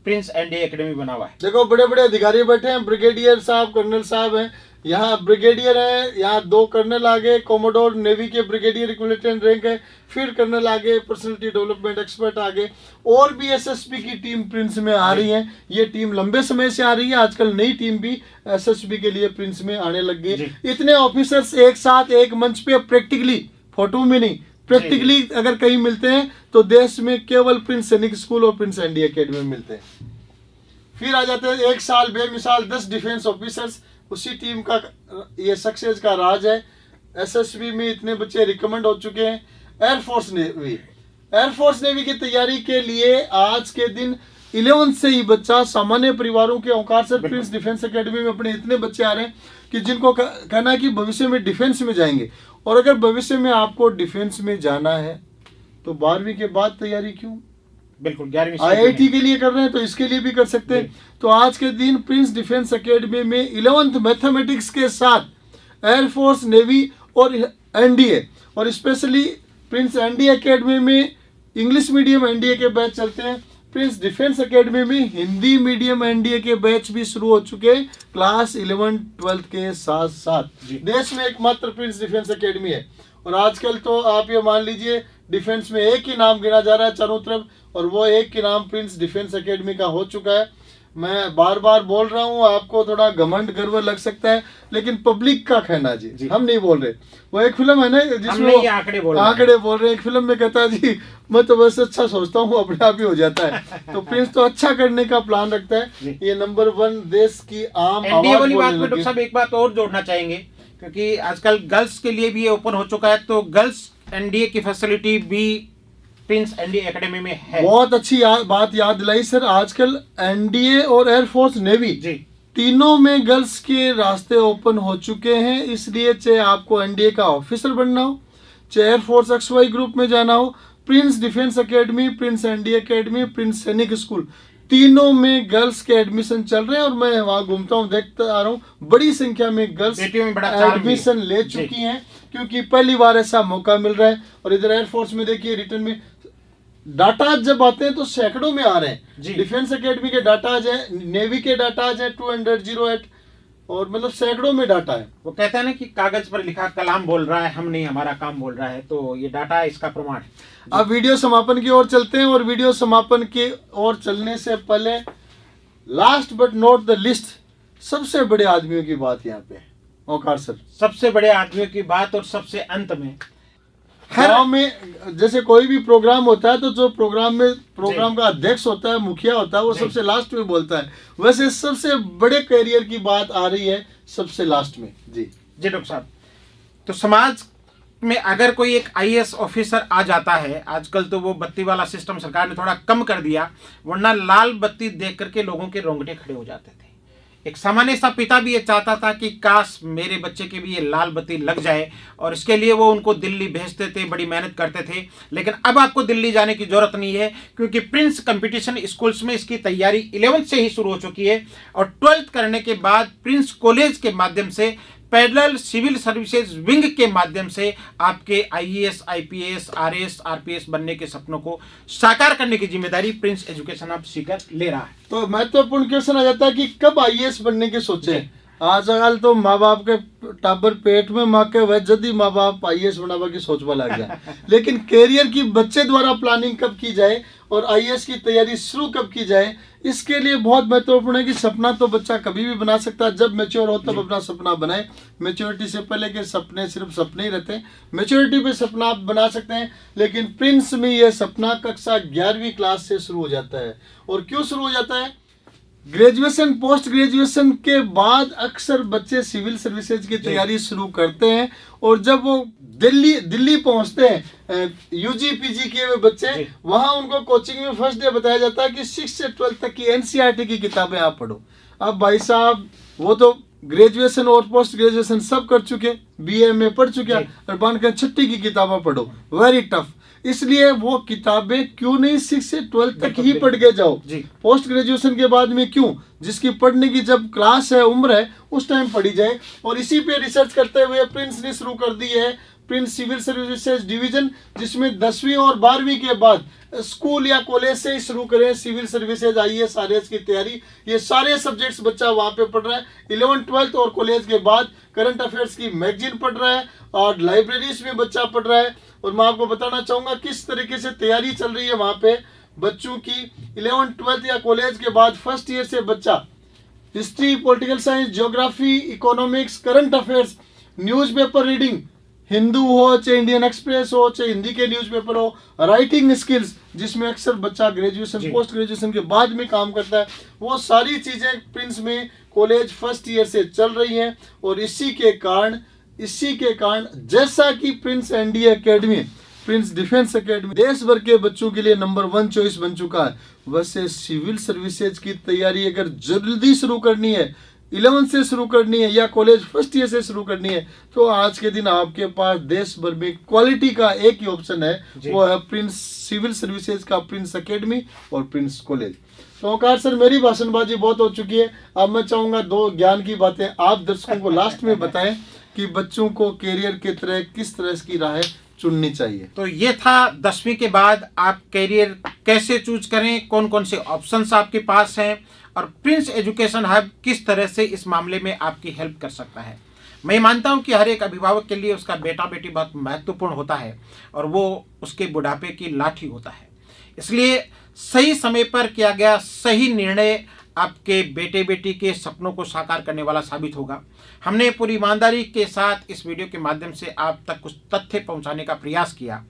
A: प्रिंस एनडीए एकेडमी बना हुआ है।
B: देखो बड़े बड़े अधिकारी बैठे हैं, ब्रिगेडियर साहब, कर्नल साहब हैं, यहाँ ब्रिगेडियर है, यहाँ 2 कर्नल आगे, कोमोडोर नेवी के ब्रिगेडियर इक्विलिटेंट रैंक है, फिर कर्नल आगे, पर्सनालिटी डेवलपमेंट एक्सपर्ट आगे, और भी एसएसबी की टीम प्रिंस में आ रही है। ये टीम लंबे समय से आ रही है, आजकल नई टीम भी एसएसबी के लिए प्रिंस में आने लग गई। इतने ऑफिसर्स एक साथ एक मंच पे प्रैक्टिकली, फोटो में नहीं, प्रैक्टिकली अगर कहीं मिलते हैं तो देश में केवल प्रिंस सैनिक स्कूल और प्रिंस एनडीए एकेडमी में मिलते हैं। फिर आ जाते हैं एक साल बेमिसाल 10 डिफेंस ऑफिसर्स, उसी टीम का ये सक्सेस का राज है। एसएसबी में इतने बच्चे रिकमेंड हो चुके हैं। एयरफोर्स नेवी की तैयारी के लिए आज के दिन 11 से ही बच्चा, सामान्य परिवारों के औकार सर प्रिंस डिफेंस एकेडमी में अपने इतने बच्चे आ रहे हैं कि जिनको कहना है कि भविष्य में डिफेंस में जाएंगे। और अगर भविष्य में आपको डिफेंस में जाना है तो 12वीं के बाद तैयारी क्यों,
A: बिल्कुल 11वीं
B: आईआईटी के लिए कर रहे हैं तो इसके लिए भी कर सकते हैं। तो आज के दिन प्रिंस डिफेंस एकेडमी में 11th मैथमेटिक्स के साथ एयरफोर्स, नेवी और एनडीए, और स्पेशली प्रिंस एनडीए एकेडमी में इंग्लिश मीडियम एनडीए के बैच चलते हैं। प्रिंस डिफेंस एकेडमी में हिंदी मीडियम एनडीए के बैच भी शुरू हो चुके हैं क्लास 11, 12 के साथ साथ। देश में एकमात्र प्रिंस डिफेंस एकेडमी है। और आजकल तो आप ये मान लीजिए डिफेंस में एक ही नाम गिना जा रहा है चारों तरफ, और वो एक ही नाम प्रिंस डिफेंस एकेडमी का हो चुका है। मैं बार बार बोल रहा हूँ, आपको थोड़ा घमंड गर्व लग सकता है, लेकिन पब्लिक का कहना जी, हम नहीं बोल रहे। वो एक फिल्म है ना जिसमें आंकड़े बोल रहे हैं, एक फिल्म में कहता है जी मैं तो बस अच्छा सोचता हूँ अपने आप ही हो जाता है। तो प्रिंस तो अच्छा करने का प्लान रखता है। ये नंबर 1 देश की आम
A: आवाज वाली बात में डॉक्टर साहब एक बात और जोड़ना चाहेंगे, क्योंकि आजकल गर्ल्स के लिए भी ये ओपन हो चुका है, तो गर्ल्स एनडीए की फैसिलिटी भी प्रिंस एनडीए एकेडमी में है।
B: बहुत अच्छी बात याद दिलाई सर। आजकल एनडीए और एयरफोर्स नेवी तीनों में गर्ल्स के रास्ते ओपन हो चुके हैं। इसलिए चाहे आपको एनडीए का ऑफिसर बनना हो, चाहे एयरफोर्स XY ग्रुप में जाना हो, Prince defence academy, Prince NDA academy, Prince सैनिक स्कूल, तीनों में गर्ल्स के एडमिशन चल रहे हैं। और मैं वहाँ घूमता हूँ, देखता आ रहा हूँ, बड़ी संख्या में गर्ल्स एडमिशन ले चुकी हैं, क्योंकि पहली बार ऐसा मौका मिल रहा है। और इधर एयरफोर्स में देखिए रिटर्न में डाटा जब आते हैं तो सैकड़ों में आ रहे हैं। डिफेंस एकेडमी के डाटाज है, नेवी के डाटाज है 208, और मतलब सैकड़ों में डाटा है।
A: वो कहता है ना कि कागज पर लिखा कलाम बोल रहा है, हम नहीं, हमारा काम बोल रहा है। तो ये डाटा इसका प्रमाण है।
B: अब वीडियो समापन की ओर चलते हैं, और वीडियो समापन की ओर चलने से पहले last but not the list, सबसे बड़े आदमियों की बात यहाँ पे औकार सर।
A: सबसे बड़े आदमियों की बात, और सबसे अंत में
B: गाँव में जैसे कोई भी प्रोग्राम होता है तो जो प्रोग्राम का अध्यक्ष होता है, मुखिया होता है, वो सबसे लास्ट में बोलता है। वैसे सबसे बड़े करियर की बात आ रही है सबसे लास्ट में। जी
A: डॉक्टर साहब, तो समाज में अगर कोई एक आईएएस ऑफिसर आ जाता है, आजकल तो वो बत्ती वाला सिस्टम सरकार ने थोड़ा कम कर दिया, वरना लाल बत्ती देख करके लोगों के रोंगटे खड़े हो जाते थे। एक सामान्य सा पिता भी ये चाहता था कि काश मेरे बच्चे के भी ये लाल बत्ती लग जाए, और इसके लिए वो उनको दिल्ली भेजते थे, बड़ी मेहनत करते थे। लेकिन अब आपको दिल्ली जाने की जरूरत नहीं है, क्योंकि प्रिंस कंपटीशन स्कूल्स में इसकी तैयारी 11th से ही शुरू हो चुकी है, और 12th करने के बाद प्रिंस कॉलेज के माध्यम से पैरेलल सिविल सर्विसेज विंग के माध्यम से आपके आईएएस, आईपीएस, आरएस, आरपीएस बनने के सपनों को साकार करने की जिम्मेदारी प्रिंस एजुकेशन ऑफ सीकर ले रहा है।
B: तो महत्वपूर्ण क्वेश्चन आ जाता है कि कब आईएएस बनने के सोचे। आजकल तो माँ बाप के टाबर पेट में माँ के वह जल्दी माँ बाप आईएएस बनावा की सोचवा लग जाए, लेकिन कैरियर की बच्चे द्वारा प्लानिंग कब की जाए और आईएएस की तैयारी शुरू कब की जाए, इसके लिए बहुत महत्वपूर्ण है कि सपना तो बच्चा कभी भी बना सकता है, जब मैच्योर हो तब अपना सपना बनाए। मैच्योरिटी से पहले के सपने सिर्फ सपने ही रहते हैं, मैच्योरिटी पे सपना आप बना सकते हैं। लेकिन प्रिंस में यह सपना कक्षा 11वीं क्लास से शुरू हो जाता है। और क्यों शुरू हो जाता है? ग्रेजुएशन, पोस्ट ग्रेजुएशन के बाद अक्सर बच्चे सिविल सर्विसेज की तैयारी शुरू करते हैं, और जब वो दिल्ली पहुंचते हैं यूजी पीजी किए हुए बच्चे, वहां उनको कोचिंग में फर्स्ट डे बताया जाता है कि 6 से 12 तक की एनसीईआरटी की किताबें आप पढ़ो। अब भाई साहब वो तो ग्रेजुएशन और पोस्ट ग्रेजुएशन सब कर चुके, बीए में पढ़ चुके, और बानकर 6ठी की किताबें पढ़ो, वेरी टफ। इसलिए वो किताबें क्यों नहीं 6 से 12 तक ही पढ़ के जाओ, पोस्ट ग्रेजुएशन के बाद में क्यों? जिसकी पढ़ने की जब क्लास है, उम्र है, उस टाइम पढ़ी जाए। और इसी पे रिसर्च करते हुए प्रिंस ने शुरू कर दी है प्रिंस सिविल सर्विसेज डिवीजन, जिसमें 10वीं और 12वीं के बाद स्कूल या कॉलेज से ही शुरू करें सिविल सर्विसेज, आईएएस, आरएएस की तैयारी। ये सारे सब्जेक्ट्स बच्चा वहाँ पे पढ़ रहा है। 11th, 12th और कॉलेज के बाद करंट अफेयर्स की मैगजीन पढ़ रहा है, और लाइब्रेरीज में बच्चा पढ़ रहा है। और मैं आपको बताना चाहूँगा किस तरीके से तैयारी चल रही है वहाँ पे बच्चों की। 11th, 12th या कॉलेज के बाद फर्स्ट ईयर से बच्चा history, political science, geography, economics, current affairs, newspaper reading, Hindu हो चाहे इंडियन एक्सप्रेस हो चाहे हिंदी के न्यूज़पेपर हो, राइटिंग स्किल्स जिसमें अक्सर बच्चा ग्रेजुएशन, पोस्ट ग्रेजुएशन के बाद में काम करता है, वो सारी चीज़ें प्रिंस में कॉलेज फर्स्ट ईयर से चल रही हैं। और इसी के कारण जैसा कि Prince NDA academy, Prince defence academy देश भर के बच्चों के लिए नंबर 1 चॉइस बन चुका है, वैसे सिविल सर्विसेज की तैयारी अगर जल्दी शुरू करनी है, 11th से शुरू करनी है या कॉलेज फर्स्ट ईयर से शुरू करनी है, तो आज के दिन आपके पास देश भर में क्वालिटी का एक ही ऑप्शन है, वो है प्रिंस सिविल सर्विसेज का प्रिंस एकेडमी और प्रिंस कॉलेज। तो ओंकार सर, मेरी भाषणबाजी बहुत हो चुकी है। अब मैं चाहूंगा 2 ज्ञान की बातें आप दर्शकों को लास्ट में बताएं कि बच्चों को कैरियर के तरह किस तरह की राह चुननी चाहिए।
A: तो ये था 10वीं के बाद आप कैरियर कैसे चूज करें, कौन कौन से ऑप्शंस आपके पास हैं, और प्रिंस एजुकेशन हब किस तरह से इस मामले में आपकी हेल्प कर सकता है। मैं मानता हूं कि हर एक अभिभावक के लिए उसका बेटा बेटी बहुत महत्वपूर्ण होता है, और वो उसके बुढ़ापे की लाठी होता है। इसलिए सही समय पर किया गया सही निर्णय आपके बेटे बेटी के सपनों को साकार करने वाला साबित होगा। हमने पूरी ईमानदारी के साथ इस वीडियो के माध्यम से आप तक कुछ तथ्य पहुंचाने का प्रयास किया।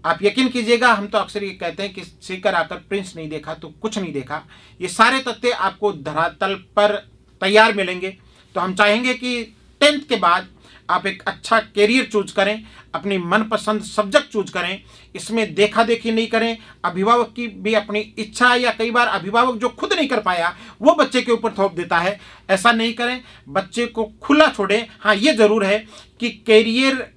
A: आप यकीन कीजिएगा, हम तो अक्सर ये कहते हैं कि सीकर आकर प्रिंस नहीं देखा तो कुछ नहीं देखा। ये सारे तथ्य आपको धरातल पर तैयार मिलेंगे। तो हम चाहेंगे कि 10th के बाद आप एक अच्छा कैरियर चूज करें, अपनी मनपसंद सब्जेक्ट चूज करें, इसमें देखा देखी नहीं करें। अभिभावक की भी अपनी इच्छा, या कई बार अभिभावक जो खुद नहीं कर पाया वो बच्चे के ऊपर थोप देता है, ऐसा नहीं करें। बच्चे को खुला छोड़ें। हाँ, ये जरूर है कि कैरियर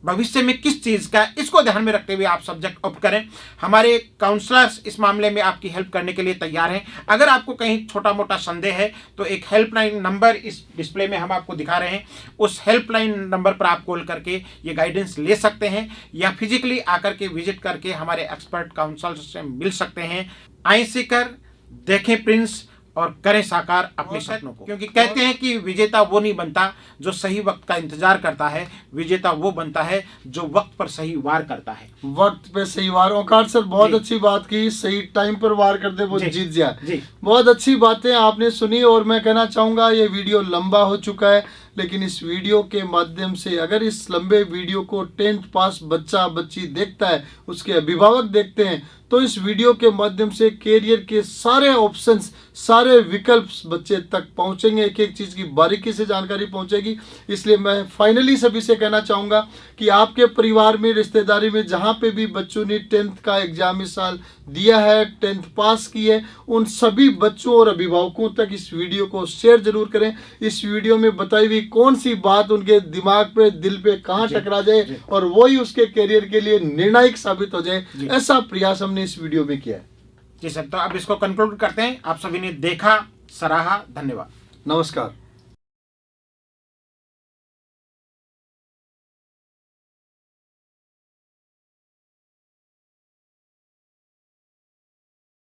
A: भविष्य में किस चीज़ का, इसको ध्यान में रखते हुए आप सब्जेक्ट ऑप्ट करें। हमारे काउंसलर्स इस मामले में आपकी हेल्प करने के लिए तैयार हैं। अगर आपको कहीं छोटा मोटा संदेह है तो एक हेल्पलाइन नंबर इस डिस्प्ले में हम आपको दिखा रहे हैं, उस हेल्पलाइन नंबर पर आप कॉल करके ये गाइडेंस ले सकते हैं, या फिजिकली आकर के विजिट करके हमारे एक्सपर्ट काउंसलर से मिल सकते हैं। आइए सीकर, देखें प्रिंस और करें साकार अपने सपनों को, क्योंकि कहते हैं कि विजेता वो नहीं बनता जो सही वक्त का इंतजार करता है, विजेता वो बनता है जो वक्त पर सही वार करता है।
B: वक्त पे सही वार। ओंकार सर, बहुत अच्छी बात की, सही टाइम पर वार कर दे वो जीत जाए। बहुत अच्छी बातें आपने सुनी, और मैं कहना चाहूंगा ये वीडियो लंबा हो चुका है, लेकिन इस वीडियो के माध्यम से अगर इस लंबे वीडियो को 10th पास बच्चा बच्ची देखता है, उसके अभिभावक देखते हैं, तो इस वीडियो के माध्यम से कैरियर के सारे ऑप्शंस, सारे विकल्प बच्चे तक पहुंचेंगे, एक एक चीज़ की बारीकी से जानकारी पहुंचेगी। इसलिए मैं फाइनली सभी से कहना चाहूँगा कि आपके परिवार में, रिश्तेदारी में जहाँ पे भी बच्चों ने 10th का एग्जाम इस साल दिया है, 10th पास की है, उन सभी बच्चों और अभिभावकों तक इस वीडियो को शेयर जरूर करें। इस वीडियो में बताई हुई कौन सी बात उनके दिमाग पे, दिल पे कहाँ टकरा जाए और वही उसके करियर के लिए निर्णायक साबित हो जाए, ऐसा प्रयास हमने इस वीडियो में किया है।
A: जी सर, तो अब इसको कंक्लूड करते हैं। आप सभी ने देखा, सराहा, धन्यवाद,
B: नमस्कार।